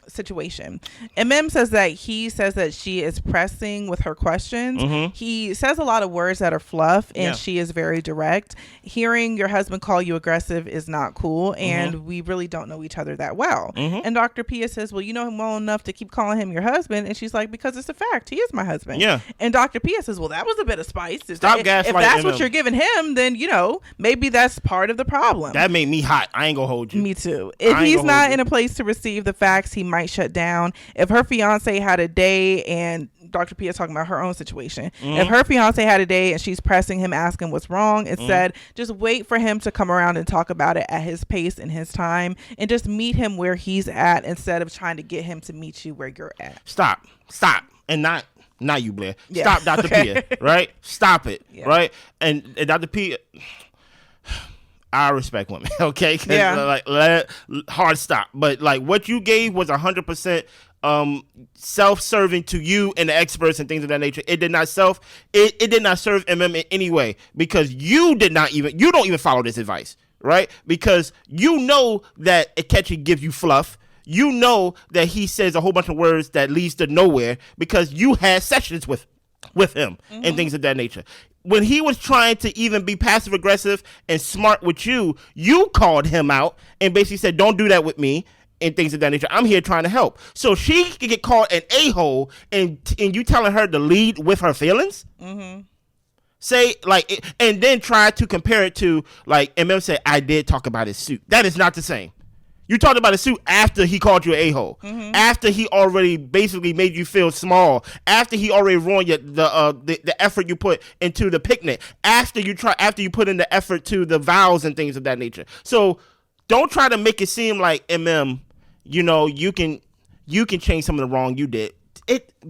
situation? MM says that she is pressing with her questions. He says a lot of words that are fluff, and she is very direct. Hearing your husband call you aggressive is not cool, and we really don't know each other that well. And Dr. Pia says, well, you know him well enough to keep calling him your husband. And she's like, because it's a fact, he is my husband. And Dr. Pia says, well, that was a bit of spice. If that's what you're giving him, then maybe that's part of the problem. That made me hot. I ain't gonna hold you. Me too. If he's not in a place to receive the facts, he might shut down. If her fiance had a day, and Dr. Pia is talking about her own situation, if her fiance had a day and she's pressing him, asking what's wrong, instead just wait for him to come around and talk about it at his pace and his time, and just meet him where he's at instead of trying to get him to meet you where you're at. Stop, and not you, Blair. Stop, Dr. Pia, right? Stop it, right? And Dr. Pia, I respect women, okay? Hard stop. But like what you gave was 100% self-serving to you and the experts and things of that nature. It did not serve MM in any way, because you don't even follow this advice, right? Because you know that Akechi gives you fluff. You know that he says a whole bunch of words that leads to nowhere, because you had sessions with him and things of that nature. When he was trying to even be passive aggressive and smart with you, you called him out and basically said, don't do that with me and things of that nature. I'm here trying to help. So she could get called an a-hole, and you telling her to lead with her feelings? Say like, and then try to compare it to like MM said, I did talk about his suit. That is not the same. You talked about a suit after he called you an a-hole, after he already basically made you feel small, after he already ruined the effort you put into the picnic, after you put in the effort to the vows and things of that nature. So don't try to make it seem like MM, you can change some of the wrong you did.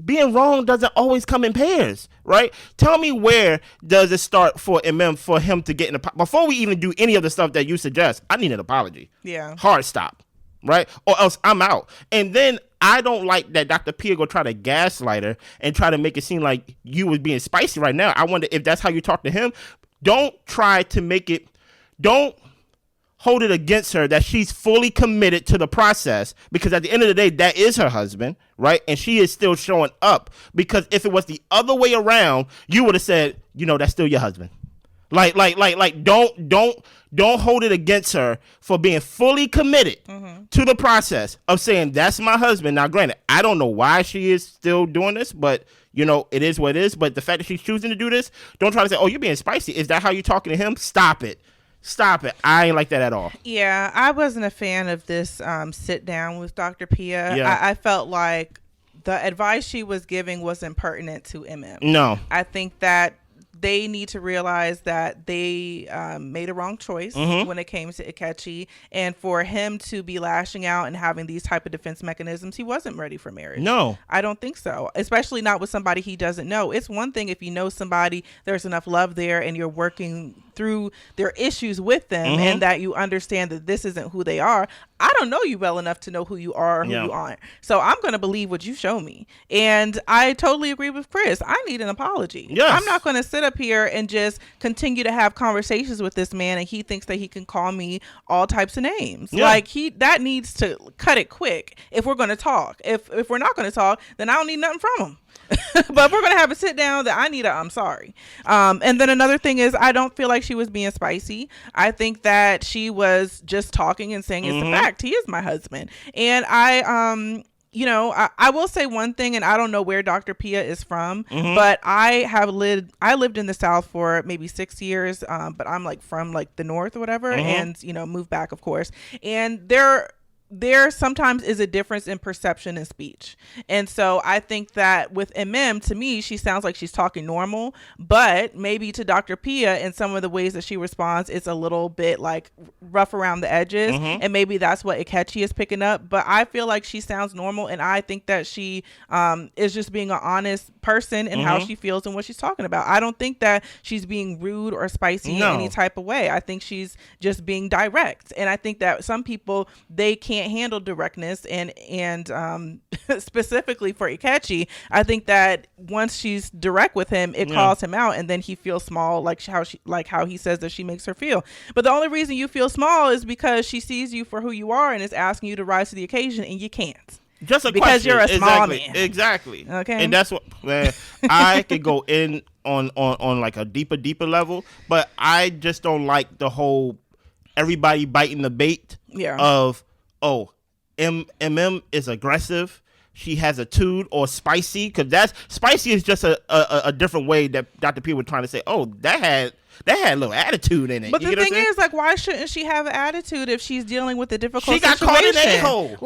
Being wrong doesn't always come in pairs, right? Tell me, where does it start for MM for him to get before we even do any of the stuff that you suggest? I need an apology. Yeah. Hard stop, right? Or else I'm out. And then I don't like that Dr. Pia go try to gaslight her and try to make it seem like you was being spicy right now. I wonder if that's how you talk to him. Don't try to make it. Don't hold it against her that she's fully committed to the process, because at the end of the day, that is her husband, right? And she is still showing up, because if it was the other way around, you would have said, that's still your husband. Like, don't hold it against her for being fully committed to the process of saying, that's my husband. Now, granted, I don't know why she is still doing this, but it is what it is. But the fact that she's choosing to do this, don't try to say, oh, you're being spicy. Is that how you're talking to him? Stop it. I ain't like that at all. Yeah, I wasn't a fan of this sit down with Dr. Pia. Yeah. I felt like the advice she was giving wasn't pertinent to MM. No. I think that they need to realize that they made a wrong choice when it came to Akechi, and for him to be lashing out and having these type of defense mechanisms, he wasn't ready for marriage. No, I don't think so, especially not with somebody he doesn't know. It's one thing if you know somebody, there's enough love there, and you're working through their issues with them and that you understand that this isn't who they are. I don't know you well enough to know who you are or who you aren't. So I'm going to believe what you show me. And I totally agree with Chris. I need an apology. Yes. I'm not going to sit up here and just continue to have conversations with this man and he thinks that he can call me all types of names. Yeah. Like that needs to cut it quick if we're going to talk. If we're not going to talk, then I don't need nothing from him. But we're going to have a sit down that I need I'm sorry. And then another thing is I don't feel like she was being spicy. I think that she was just talking and saying it's a fact. He is my husband. And I will say one thing, and I don't know where Dr. Pia is from, but I lived in the South for maybe 6 years, but I'm like from like the North or whatever, and moved back, of course. And there sometimes is a difference in perception and speech. And so I think that with to me, she sounds like she's talking normal, but maybe to Dr. Pia in some of the ways that she responds, it's a little bit like rough around the edges. And maybe that's what Ikechi is picking up. But I feel like she sounds normal. And I think that she is just being an honest person in how she feels and what she's talking about. I don't think that she's being rude or spicy in any type of way. I think she's just being direct. And I think that some people, they can't handle directness and specifically for Ikechi, I think that once she's direct with him, it calls him out, and then he feels small, like how he says that she makes her feel. But the only reason you feel small is because she sees you for who you are and is asking you to rise to the occasion, and you can't. Just a because question. You're a small man. Exactly. Okay. And that's what I could go in on like a deeper level, but I just don't like the whole everybody biting the bait of is aggressive. She has a attitude or spicy, because that's spicy is just a different way that Dr. P was trying to say. Oh, that had a little attitude in it. But the thing is, like, why shouldn't she have an attitude if she's dealing with a difficult situation? She got called an a-hole.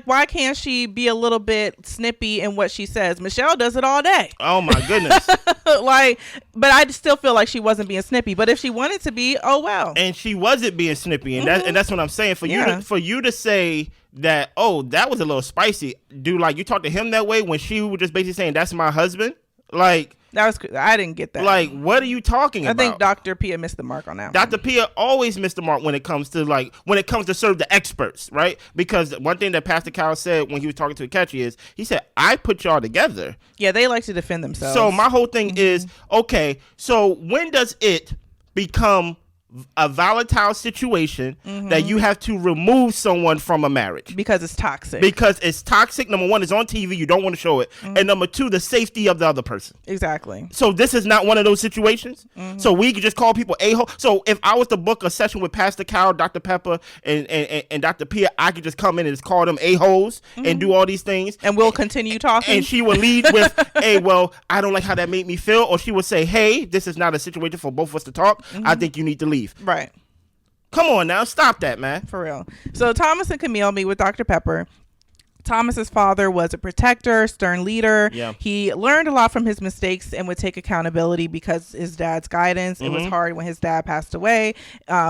Why can't she be a little bit snippy in what she says? Michelle does it all day. Oh my goodness. But I still feel like she wasn't being snippy. But if she wanted to be, oh well. And she wasn't being snippy, and that's what I'm saying. For you to say that, oh, that was a little spicy, dude. Like, you talked to him that way when she was just basically saying, "That's my husband." Like, I didn't get that. Like, what are you talking about? I think Dr. Pia missed the mark on that. Dr. Pia always missed the mark when it comes to serve the experts, right? Because one thing that Pastor Cal said when he was talking to Ikechi is, he said, I put y'all together. Yeah, they like to defend themselves. So my whole thing is, okay, so when does it become a volatile situation that you have to remove someone from a marriage? Because it's toxic. Number one, it's on TV. You don't want to show it. And number two, the safety of the other person. Exactly. So this is not one of those situations. So we could just call people a-hole. So if I was to book a session with Pastor Cal, Dr. Pepper, and Dr. Pia, I could just come in and just call them a-holes and do all these things. And we'll continue talking. And she would lead with, hey, well, I don't like how that made me feel. Or she would say, hey, this is not a situation for both of us to talk. I think you need to leave. Right. Come on now, stop that, man. For real. So Thomas and Camille meet with Dr. Pepper. Thomas's father was a protector, stern leader. Yeah. He learned a lot from his mistakes and would take accountability because his dad's guidance. It was hard when his dad passed away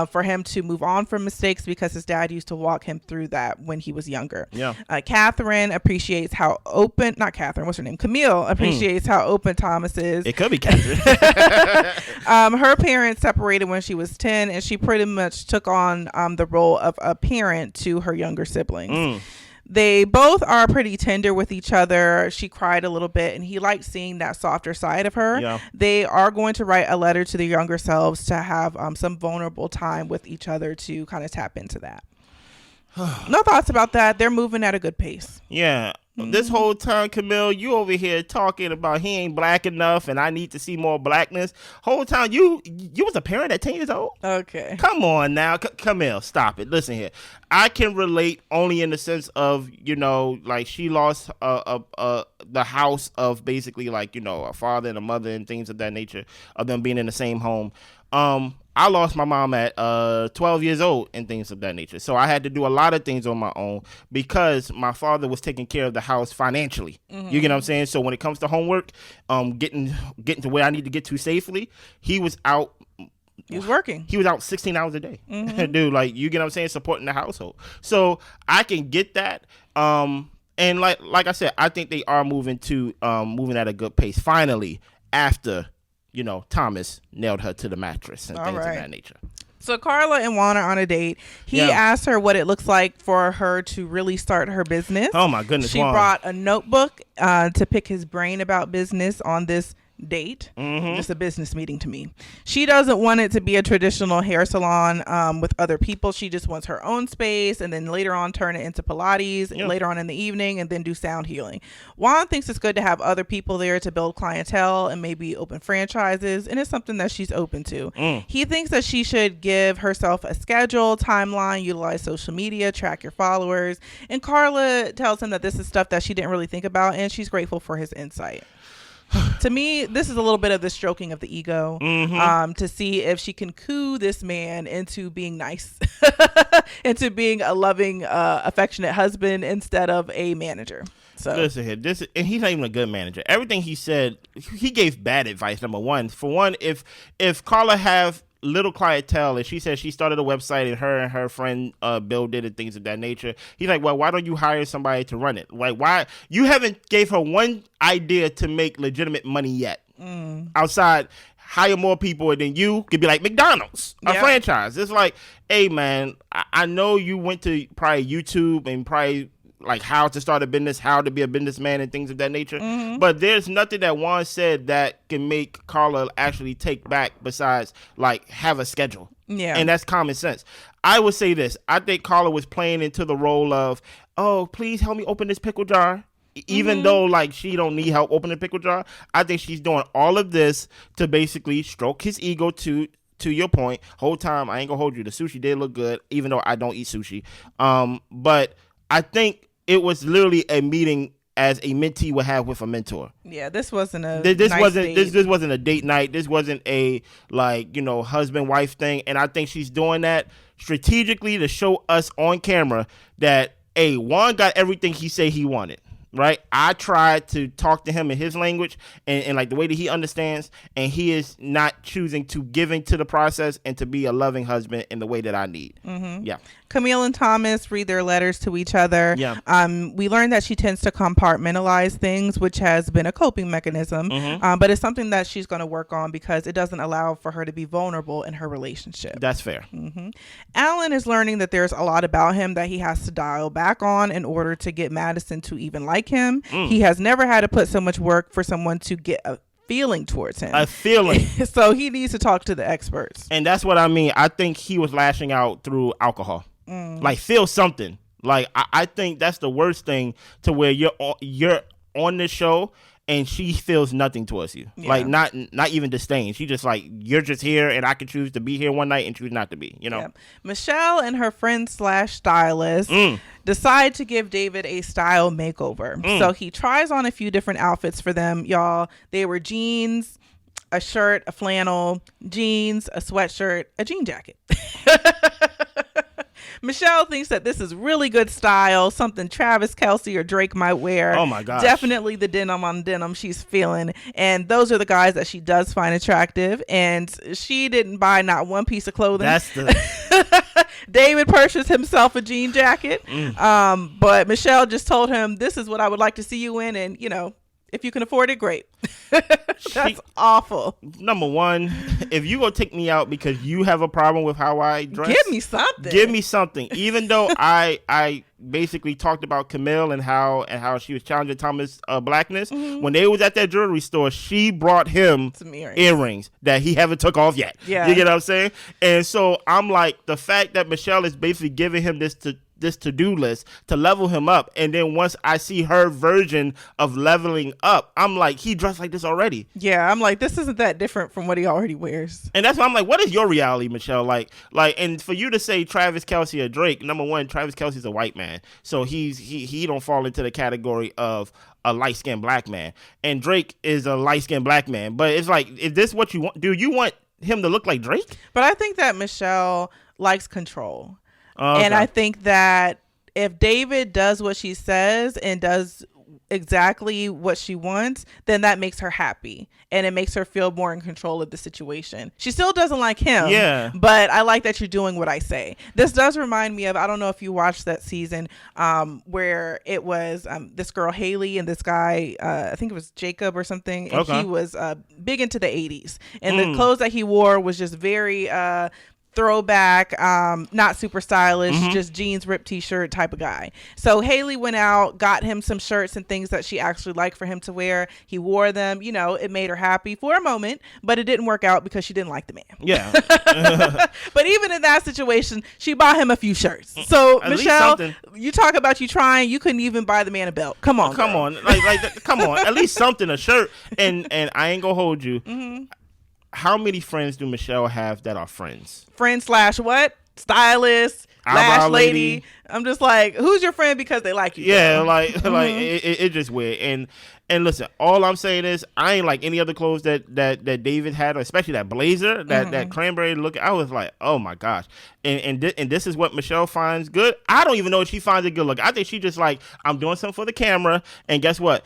for him to move on from mistakes because his dad used to walk him through that when he was younger. Yeah. Catherine appreciates how open, not Catherine, what's her name? Camille appreciates how open Thomas is. It could be Catherine. Her parents separated when she was 10, and she pretty much took on the role of a parent to her younger siblings. They both are pretty tender with each other. She cried a little bit, and he liked seeing that softer side of her. Yeah. They are going to write a letter to their younger selves to have some vulnerable time with each other to kind of tap into that. No thoughts about that. They're moving at a good pace. Yeah. This whole time, Camille, you over here talking about he ain't black enough and I need to see more blackness. Whole time, you was a parent at 10 years old? Okay. Come on now. Camille, stop it. Listen here. I can relate only in the sense of, like she lost the house of basically like, a father and a mother and things of that nature, of them being in the same home. I lost my mom at 12 years old and things of that nature. So I had to do a lot of things on my own because my father was taking care of the house financially. You get what I'm saying? So when it comes to homework, getting to where I need to get to safely, he was out. He was working. He was out 16 hours a day. Dude, like, you get what I'm saying? Supporting the household. So I can get that. And like I said, I think they are moving at a good pace. Finally, after Thomas nailed her to the mattress and things of that nature. So Carla and Juan are on a date. He asked her what it looks like for her to really start her business. Oh my goodness. She brought a notebook to pick his brain about business on this date. Just a business meeting to me. She doesn't want it to be a traditional hair salon with other people. She just wants her own space, and then later on turn it into Pilates later on in the evening, and then do sound healing. Juan thinks it's good to have other people there to build clientele and maybe open franchises, and it's something that she's open to. He thinks that she should give herself a schedule, timeline, utilize social media, track your followers, and Carla tells him that this is stuff that she didn't really think about, and she's grateful for his insight. To me, this is a little bit of the stroking of the ego, to see if she can coo this man into being nice, into being a loving, affectionate husband instead of a manager. So listen here, and he's not even a good manager. Everything he said, he gave bad advice. Number one, for one, if Carla have little clientele and she says she started a website and her friend Bill did it, things of that nature, he's like, well, why don't you hire somebody to run it? Like, why you haven't gave her one idea to make legitimate money yet outside hire more people, and then you could be like McDonald's, a franchise. It's like, hey man, I know you went to probably YouTube and probably like how to start a business, how to be a businessman and things of that nature. But there's nothing that Juan said that can make Carla actually take back besides like have a schedule. Yeah. And that's common sense. I would say this. I think Carla was playing into the role of, oh, please help me open this pickle jar. Even though like she don't need help opening a pickle jar. I think she's doing all of this to basically stroke his ego to your point. Whole time, I ain't gonna hold you. The sushi did look good, even though I don't eat sushi. But I think it was literally a meeting as a mentee would have with a mentor. Yeah, this wasn't a this wasn't a date night. This wasn't a husband wife thing. And I think she's doing that strategically to show us on camera that Juan got everything he said he wanted. Right, I tried to talk to him in his language and like the way that he understands, and he is not choosing to give into the process and to be a loving husband in the way that I need. Yeah. Camille and Thomas read their letters to each other. Yeah. We learned that she tends to compartmentalize things, which has been a coping mechanism, but it's something that she's going to work on because it doesn't allow for her to be vulnerable in her relationship. That's fair. Allan is learning that there's a lot about him that he has to dial back on in order to get Madison to even like him. He has never had to put so much work for someone to get a feeling towards him. A feeling. So he needs to talk to the experts. And that's what I mean. I think he was lashing out through alcohol. Like, feel something. Like, I think that's the worst thing, to where you're on the show and she feels nothing towards you. Yeah. Like, not even disdain. She just like, you're just here and I can choose to be here one night and choose not to be, Yeah. Michelle and her friend / stylist decide to give David a style makeover. So he tries on a few different outfits for them, y'all. They were jeans, a shirt, a flannel, jeans, a sweatshirt, a jean jacket. Michelle thinks that this is really good style, something Travis Kelce or Drake might wear. Oh my gosh. Definitely the denim on denim she's feeling. And those are the guys that she does find attractive. And she didn't buy not one piece of clothing. That's the David purchased himself a jean jacket. But Michelle just told him, this is what I would like to see you in. And, if you can afford it, great. That's awful. Number one, if you gonna take me out because you have a problem with how I dress, give me something. Even though I basically talked about Camille and how she was challenging Thomas' blackness. When they was at that jewelry store, she brought him some earrings that he haven't took off yet. Yeah. You get what I'm saying? And so I'm like, the fact that Michelle is basically giving him this to-do list to level him up, and then once I see her version of leveling up, I'm like, he dressed like this already. Yeah, I'm like, this isn't that different from what he already wears. And that's why I'm like, what is your reality, Michelle? Like, and for you to say Travis Kelce or Drake, number one, Travis Kelce's a white man, so he don't fall into the category of a light-skinned black man, and Drake is a light-skinned black man. But it's like, is this what you want? Do you want him to look like Drake? But I think that Michelle likes control. Okay. And I think that if David does what she says and does exactly what she wants, then that makes her happy and it makes her feel more in control of the situation. She still doesn't like him, but I like that you're doing what I say. This does remind me of, I don't know if you watched that season where it was this girl Haley and this guy, I think it was Jacob or something, and he was big into the 80s, and the clothes that he wore was just very throwback, not super stylish, just jeans, ripped t-shirt type of guy. So Haley went out, got him some shirts and things that she actually liked for him to wear. He wore them. You know, it made her happy for a moment, but it didn't work out because she didn't like the man. Yeah. But even in that situation, she bought him a few shirts. So At Michelle, you talk about you trying, you couldn't even buy the man a belt. Come on, come on, like come on, at least something, a shirt. And I ain't gonna hold you. How many friends do Michelle have that are friends? Friend slash what? Stylist, lash lady. I'm just like, who's your friend because they like you? Yeah, like it's just weird. And listen, all I'm saying is I ain't like any other clothes that David had, especially that blazer, that cranberry look. I was like, oh my gosh. And this is what Michelle finds good. I don't even know if she finds it good look. I think she just like, I'm doing something for the camera, and guess what?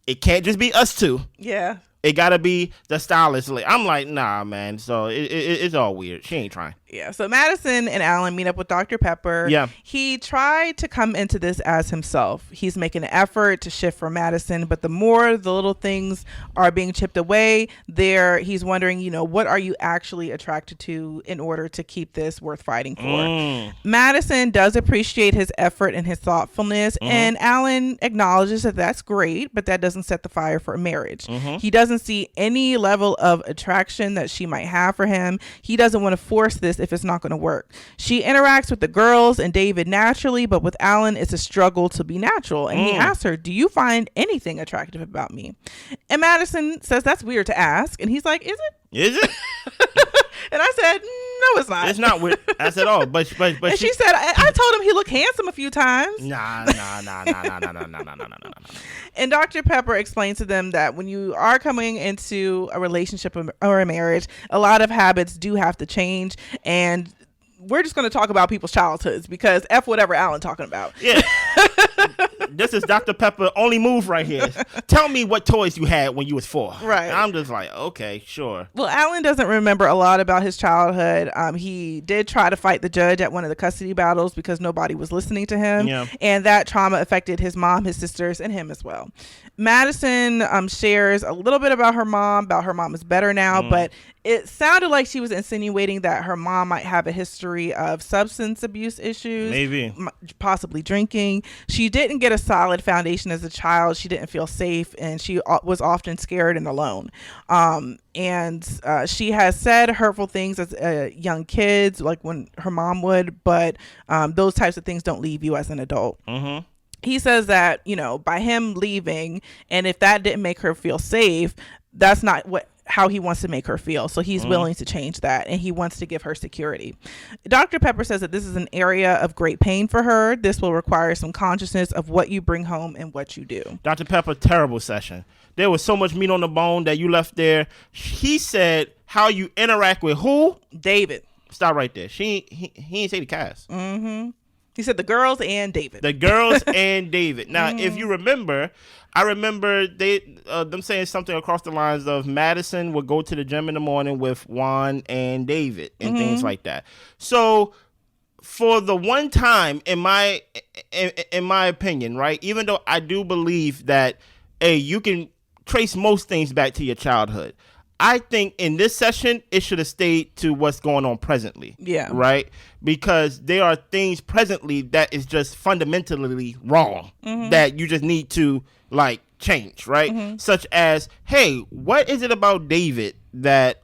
It can't just be us two. Yeah. It gotta be the stylist. I'm like, nah, man. So it's all weird. She ain't trying. Yeah. So Madison and Allan meet up with Dr. Pepper. Yeah. He tried to come into this as himself. He's making an effort to shift for Madison, but the more the little things are being chipped away, he's wondering, you know, what are you actually attracted to in order to keep this worth fighting for? Madison does appreciate his effort and his thoughtfulness, and Allan acknowledges that that's great, but that doesn't set the fire for a marriage. He doesn't see any level of attraction that she might have for him. He doesn't want to force this if it's not going to work. She interacts with the girls and David naturally, but with Allan, it's a struggle to be natural. And he asks her, do you find anything attractive about me? And Madison says, that's weird to ask. And he's like, is it? Is it? And I said, no, it's not. It's not weird at all. But and she said, I told him he looked handsome a few times. Nah. And Dr. Pepper explains to them that when you are coming into a relationship or a marriage, a lot of habits do have to change. And we're just going to talk about people's childhoods because F whatever Allan talking about. Yeah. This is Dr. Pepper only move right here. Tell me what toys you had when you was 4. Right. And I'm just like, okay, sure. Well, Allan doesn't remember a lot about his childhood. He did try to fight the judge at one of the custody battles because nobody was listening to him. Yeah. And that trauma affected his mom, his sisters, and him as well. Madison shares a little bit about her mom is better now, but it sounded like she was insinuating that her mom might have a history of substance abuse issues, maybe possibly drinking. She didn't get a solid foundation as a child. She didn't feel safe, and she was often scared and alone. And she has said hurtful things as young kids, like when her mom would, but those types of things don't leave you as an adult. He says that, you know, by him leaving, and if that didn't make her feel safe, that's not how he wants to make her feel. So he's willing to change that, and he wants to give her security. Dr. Pepper says that this is an area of great pain for her. This will require some consciousness of what you bring home and what you do. Dr. Pepper, terrible session. There was so much meat on the bone that you left there. He said how you interact with who? David. Stop right there. He didn't say the cast. He said the girls and David. The girls and David. Now, if you remember, I remember them saying something across the lines of Madison would go to the gym in the morning with Juan and David and things like that. So for the one time, in my opinion, right, even though I do believe that, you can trace most things back to your childhood, I think in this session, it should have stayed to what's going on presently. Yeah. Right? Because there are things presently that is just fundamentally wrong that you just need to, like, change, right? Such as, hey, what is it about David that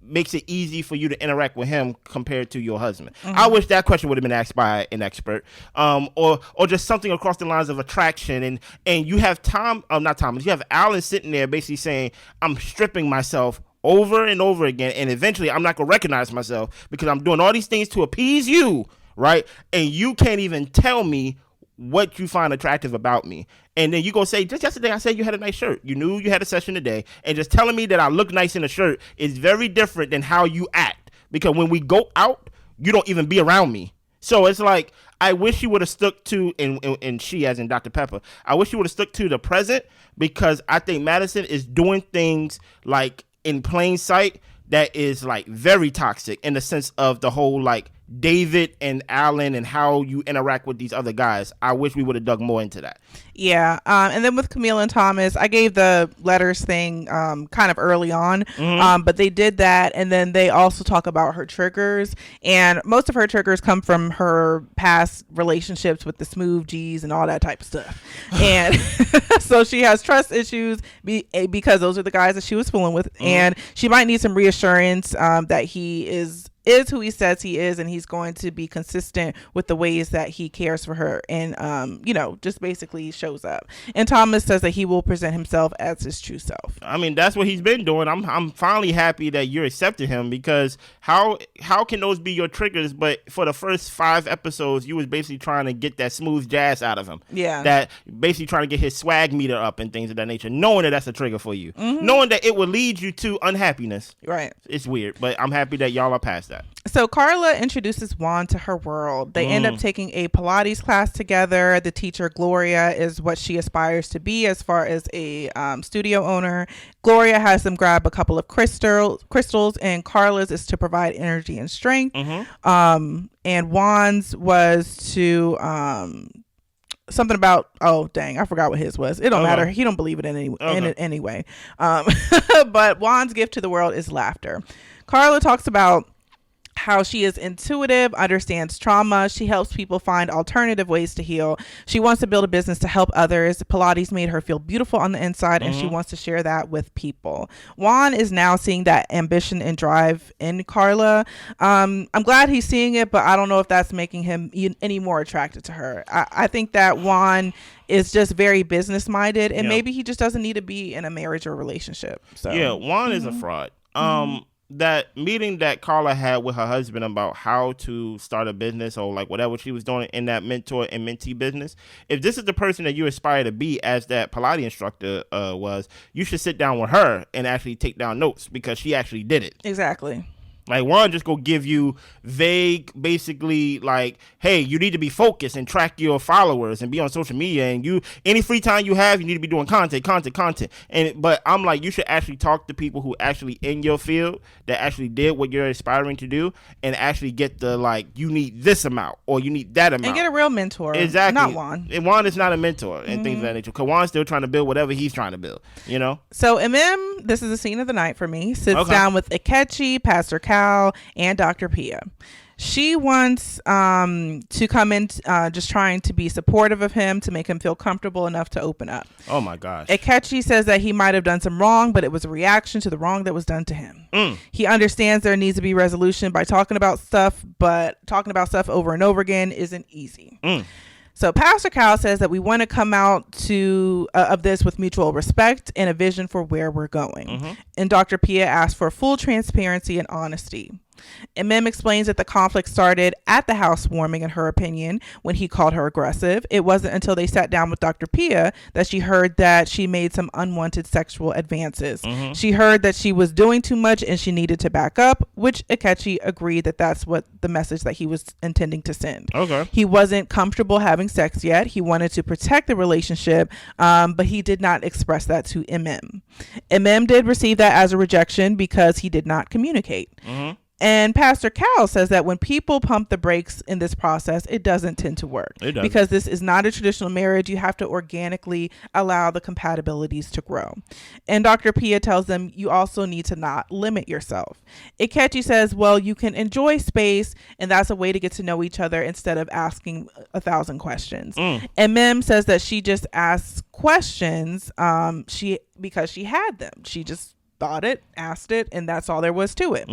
makes it easy for you to interact with him compared to your husband? I wish that question would have been asked by an expert, or just something across the lines of attraction. And you have you have Allan sitting there basically saying, I'm stripping myself over and over again, and eventually I'm not gonna recognize myself because I'm doing all these things to appease you, right? And you can't even tell me what you find attractive about me. And then you go say, just yesterday I said you had a nice shirt. You knew you had a session today, and just telling me that I look nice in a shirt is very different than how you act. Because when we go out, you don't even be around me. So it's like, I wish you would have stuck to, and she as in Dr. Pepper, I wish you would have stuck to the present, because I think Madison is doing things like in plain sight that is like very toxic in the sense of the whole like David and Allan and how you interact with these other guys. I wish we would have dug more into that. Yeah. And then with Camille and Thomas, I gave the letters thing kind of early on, but they did that. And then they also talk about her triggers. And most of her triggers come from her past relationships with the smooth G's and all that type of stuff. And so she has trust issues because those are the guys that she was fooling with. And she might need some reassurance that he is who he says he is, and he's going to be consistent with the ways that he cares for her, and just basically shows up. And Thomas says that he will present himself as his true self. I mean, that's what he's been doing. I'm finally happy that you're accepting him, because how can those be your triggers? But for the first 5 episodes, you was basically trying to get that smooth jazz out of him. Yeah. That basically trying to get his swag meter up and things of that nature, knowing that that's a trigger for you, knowing that it will lead you to unhappiness. Right. It's weird, but I'm happy that y'all are past that. So Carla introduces Juan to her world. They end up taking a Pilates class together. The teacher, Gloria, is what she aspires to be as far as a studio owner. Gloria has them grab a couple of crystals, and Carla's is to provide energy and strength. And Juan's was to something about, oh dang, I forgot what his was. It don't matter. He don't believe it in it anyway. But Juan's gift to the world is laughter. Carla talks about how she is intuitive, understands trauma. She helps people find alternative ways to heal. She wants to build a business to help others. Pilates made her feel beautiful on the inside, and she wants to share that with people. Juan is now seeing that ambition and drive in Carla. I'm glad he's seeing it, but I don't know if that's making him any more attracted to her. I think that Juan is just very business minded, and maybe he just doesn't need to be in a marriage or relationship. So yeah, Juan is a fraud. That meeting that Carla had with her husband about how to start a business, or like whatever she was doing in that mentor and mentee business, if this is the person that you aspire to be as that Pilates instructor was, you should sit down with her and actually take down notes, because she actually did it. Exactly. Like, Juan just go give you vague, basically, like, hey, you need to be focused and track your followers and be on social media, and you, any free time you have, you need to be doing content. But I'm like, you should actually talk to people who actually in your field that actually did what you're aspiring to do, and actually get the, like, you need this amount or you need that amount. And get a real mentor. Exactly. Not Juan. And Juan is not a mentor and things of that nature, because Juan's still trying to build whatever he's trying to build, you know? So this is the scene of the night for me, sits down with Ichi, Pastor Cal, and Dr. Pia. She wants to come in just trying to be supportive of him, to make him feel comfortable enough to open up. Oh my gosh. Ichi says that he might have done some wrong, but it was a reaction to the wrong that was done to him. He understands there needs to be resolution by talking about stuff, but talking about stuff over and over again isn't easy. So Pastor Cal says that we want to come out of this with mutual respect and a vision for where we're going. And Dr. Pia asks for full transparency and honesty. And Mem explains that the conflict started at the housewarming, in her opinion, when he called her aggressive. It wasn't until they sat down with Dr. Pia that she heard that she made some unwanted sexual advances. She heard that she was doing too much and she needed to back up, which Ichi agreed that that's what the message that he was intending to send. He wasn't comfortable having sex yet. He wanted to protect the relationship, but he did not express that to MM. MM did receive that as a rejection because he did not communicate. And Pastor Cal says that when people pump the brakes in this process, it doesn't tend to work. Because this is not a traditional marriage. You have to organically allow the compatibilities to grow. And Dr. Pia tells them you also need to not limit yourself. Ichi says, well, you can enjoy space, and that's a way to get to know each other instead of asking 1,000 questions. And Mem says that she just asks questions because she had them. She just thought it, asked it, and that's all there was to it.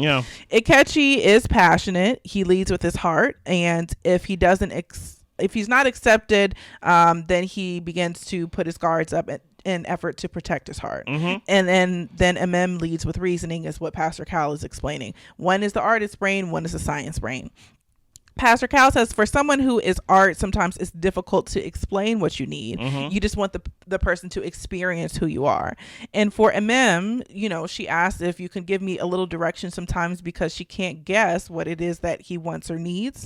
Ichi is passionate. He leads with his heart, and if he doesn't if he's not accepted, then he begins to put his guards up in effort to protect his heart. And then MM leads with reasoning, is what Pastor Cal is explaining. One is the artist brain, one is the science brain. Pastor Cal says, for someone who is art, sometimes it's difficult to explain what you need. You just want the person to experience who you are. And for MM, she asked if you can give me a little direction sometimes because she can't guess what it is that he wants or needs.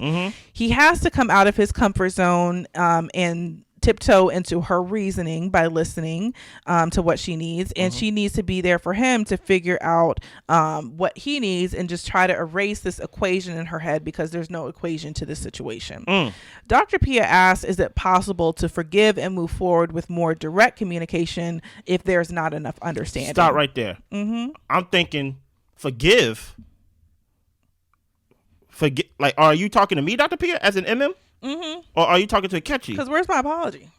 He has to come out of his comfort zone and tiptoe into her reasoning by listening to what she needs, and she needs to be there for him to figure out what he needs and just try to erase this equation in her head because there's no equation to this situation. Dr. Pia asks, is it possible to forgive and move forward with more direct communication if there's not enough understanding? Stop right there. I'm thinking forgive. Like, are you talking to me, Dr. Pia, as an MM? Or are you talking to Kechi? Because where's my apology?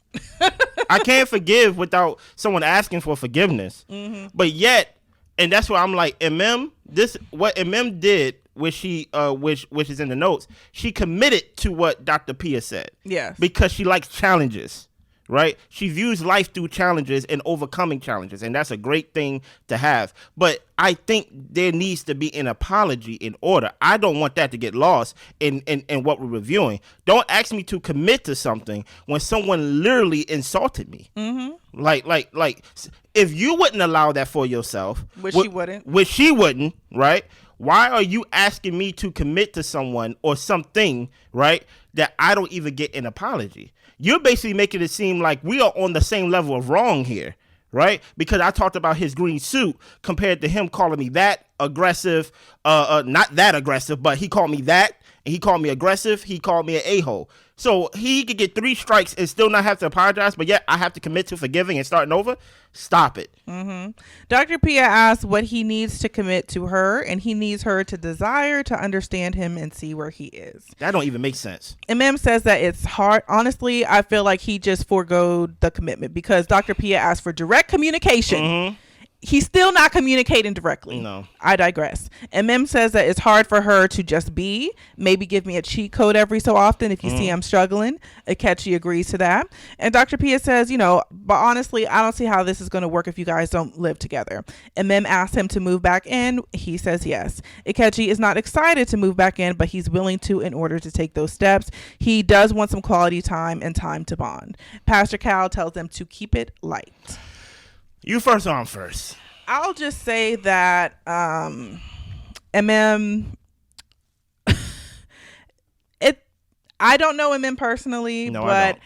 I can't forgive without someone asking for forgiveness. But yet, and that's why I'm like, what MM did, which is in the notes, she committed to what Dr. Pia said. Yes. Because she likes challenges. Right? She views life through challenges and overcoming challenges, and that's a great thing to have. But I think there needs to be an apology in order. I don't want that to get lost in what we're reviewing. Don't ask me to commit to something when someone literally insulted me. Like, if you wouldn't allow that for yourself, which she wouldn't, right? Why are you asking me to commit to someone or something, right, that I don't even get an apology? You're basically making it seem like we are on the same level of wrong here, right? Because I talked about his green suit compared to him calling me that aggressive, not that aggressive, but he called me that, and he called me aggressive, he called me an a-hole. So he could get 3 strikes and still not have to apologize, but yet I have to commit to forgiving and starting over? Stop it. Dr. Pia asks what he needs to commit to her, and he needs her to desire to understand him and see where he is. That don't even make sense. MM says that it's hard. Honestly, I feel like he just foregoed the commitment because Dr. Pia asked for direct communication. He's still not communicating directly. No. I digress. MM says that it's hard for her to just be. Maybe give me a cheat code every so often if you see I'm struggling. Akechi agrees to that. And Dr. Pia says, but honestly, I don't see how this is going to work if you guys don't live together. MM asks him to move back in. He says yes. Akechi is not excited to move back in, but he's willing to in order to take those steps. He does want some quality time and time to bond. Pastor Cal tells them to keep it light. You first on first. I'll just say that MM I don't know MM personally, but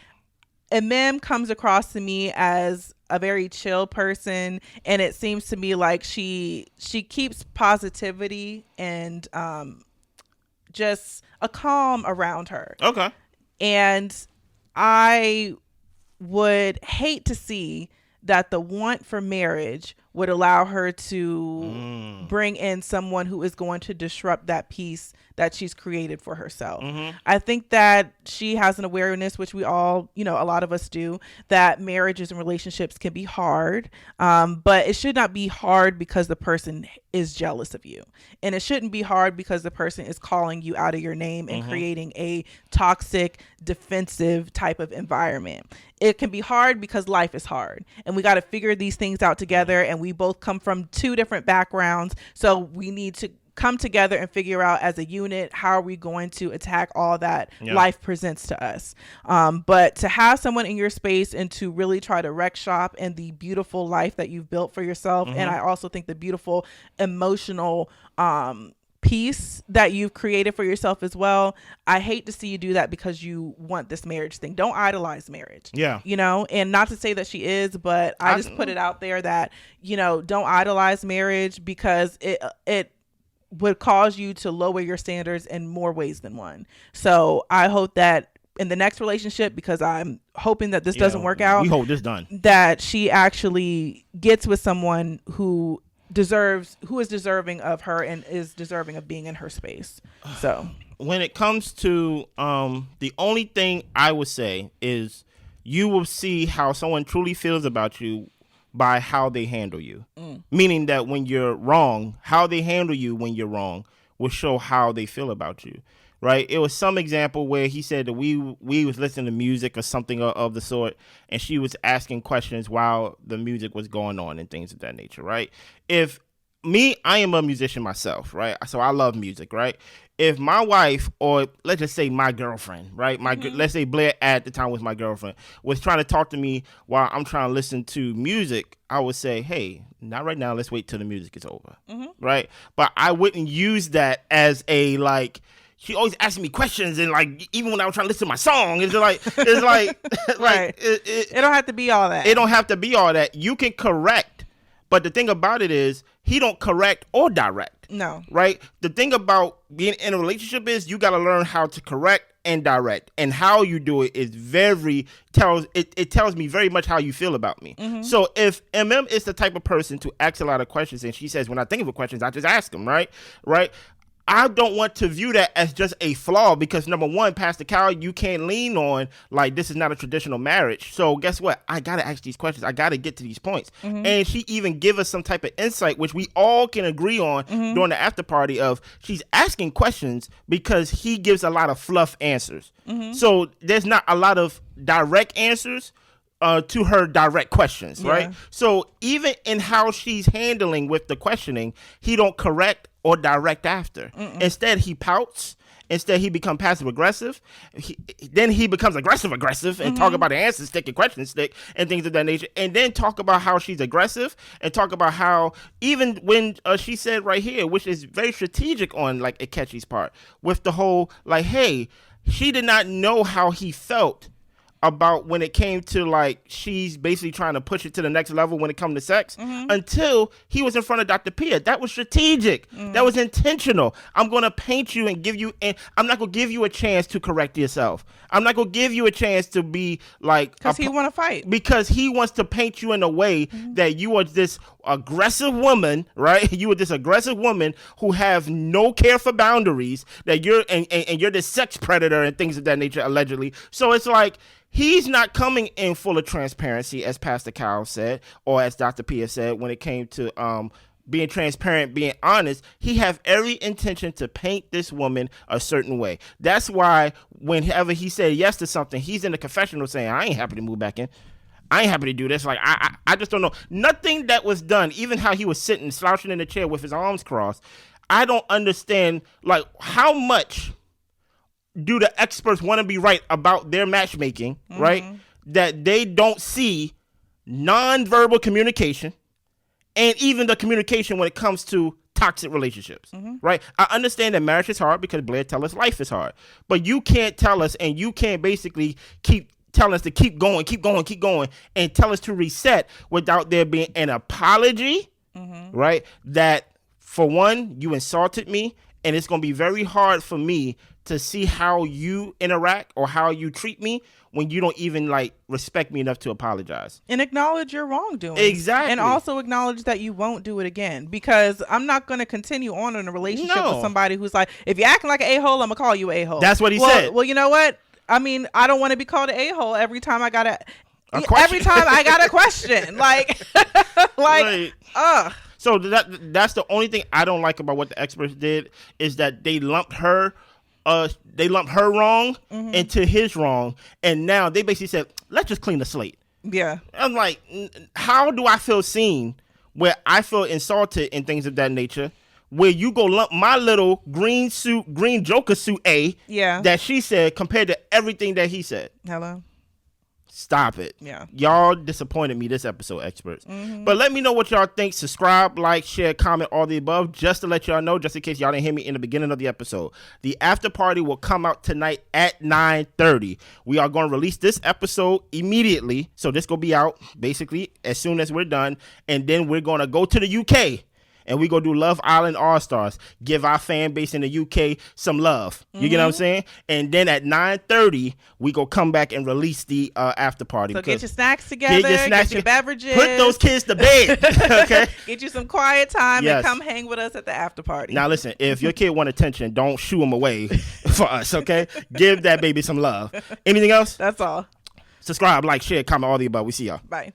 MM comes across to me as a very chill person, and it seems to me like she keeps positivity and just a calm around her. Okay. And I would hate to see that the want for marriage would allow her to bring in someone who is going to disrupt that peace that she's created for herself. I think that she has an awareness, which we all, a lot of us do, that marriages and relationships can be hard, but it should not be hard because the person is jealous of you. And it shouldn't be hard because the person is calling you out of your name and creating a toxic, defensive type of environment. It can be hard because life is hard, and we got to figure these things out together, and we both come from 2 different backgrounds, so we need to come together and figure out as a unit how are we going to attack all that life presents to us. But to have someone in your space and to really try to wreck shop in the beautiful life that you've built for yourself, and I also think the beautiful emotional peace that you've created for yourself as well. I hate to see you do that because you want this marriage thing. Don't idolize marriage. Yeah. And not to say that she is, but I just put it out there that, don't idolize marriage because it would cause you to lower your standards in more ways than one. So I hope that in the next relationship, because I'm hoping that this doesn't work out. We hope this done. That she actually gets with someone who is deserving of her and is deserving of being in her space. So when it comes to the only thing I would say is you will see how someone truly feels about you by how they handle you. Meaning that when you're wrong, how they handle you when you're wrong will show how they feel about you. Right? It was some example where he said that we was listening to music or something of the sort, and she was asking questions while the music was going on and things of that nature. Right? If I am a musician myself, right? So I love music, right? If my wife, or let's just say my girlfriend, right? Let's say Blair at the time was my girlfriend, was trying to talk to me while I'm trying to listen to music, I would say, hey, not right now. Let's wait till the music is over, right? But I wouldn't use that as a like. She always asking me questions, and like even when I was trying to listen to my song, it's like right. It don't have to be all that. It don't have to be all that. You can correct, but the thing about it is he don't correct or direct. No. Right? The thing about being in a relationship is you got to learn how to correct and direct. And how you do it is it tells me very much how you feel about me. So if is the type of person to ask a lot of questions, and she says, when I think of a questions, I just ask them, right? I don't want to view that as just a flaw, because number one, Pastor Cal, you can't lean on like this is not a traditional marriage. So guess what? I got to ask these questions. I got to get to these points. And she even give us some type of insight, which we all can agree on during the after party of she's asking questions because he gives a lot of fluff answers. So there's not a lot of direct answers to her direct questions, right? So even in how she's handling with the questioning, he don't correct or direct after. Instead, he pouts. Instead, he becomes passive aggressive. Then he becomes aggressive and talk about the answer stick and question stick and things of that nature. And then talk about how she's aggressive and talk about how even when she said right here, which is very strategic on like Akechi's part, with the whole like, hey, she did not know how he felt about when it came to like she's basically trying to push it to the next level when it comes to sex until he was in front of Dr. Pia. That was strategic. That was intentional. I'm going to paint you and give you, and I'm not going to give you a chance to correct yourself. I'm not going to give you a chance to be like, because he want to fight, because he wants to paint you in a way that you are this aggressive woman, right? You are this aggressive woman who have no care for boundaries, that you're and you're this sex predator and things of that nature, allegedly. So it's like, he's not coming in full of transparency, as Pastor Cal said, or as Dr. Pia said, when it came to being transparent, being honest. He have every intention to paint this woman a certain way. That's why whenever he said yes to something, he's in the confessional saying, I ain't happy to move back in. I ain't happy to do this. Like, I just don't know. Nothing that was done, even how he was sitting, slouching in the chair with his arms crossed, I don't understand, like, how much do the experts want to be right about their matchmaking, right? That they don't see nonverbal communication and even the communication when it comes to toxic relationships, right? I understand that marriage is hard because Blair tell us life is hard, but you can't tell us, and you can't basically keep telling us to keep going, and tell us to reset without there being an apology, right? That for one, you insulted me, and it's going to be very hard for me to see how you interact or how you treat me when you don't even like respect me enough to apologize and acknowledge your wrongdoing. Exactly. And also acknowledge that you won't do it again, because I'm not going to continue on in a relationship with somebody who's like, if you're acting like an a-hole, I'm gonna call you a-hole. That's what he said. Well, you know what? I mean, I don't want to be called an a-hole every time I got every time I got a question. So that's the only thing I don't like about what the experts did, is that they lumped her wrong into his wrong, and now they basically said, let's just clean the slate. Yeah. I'm like, how do I feel seen where I feel insulted and things of that nature, where you go lump my little green Joker suit that she said compared to everything that he said? Hello. Stop it. Yeah. Y'all disappointed me this episode, experts. But let me know what y'all think. Subscribe, like, share, comment, all the above, just to let y'all know, just in case y'all didn't hear me in the beginning of the episode. The after party will come out tonight at 9:30. We are going to release this episode immediately. So this going to be out basically as soon as we're done. And then we're going to go to the UK. And we go do Love Island All-Stars. Give our fan base in the UK some love. You get what I'm saying? And then at 9:30, we go come back and release the after party. So get your snacks together, get your beverages. Put those kids to bed, okay? Get you some quiet time and come hang with us at the after party. Now listen, if your kid want attention, don't shoo him away for us, okay? Give that baby some love. Anything else? That's all. Subscribe, like, share, comment, all the above. We see y'all. Bye.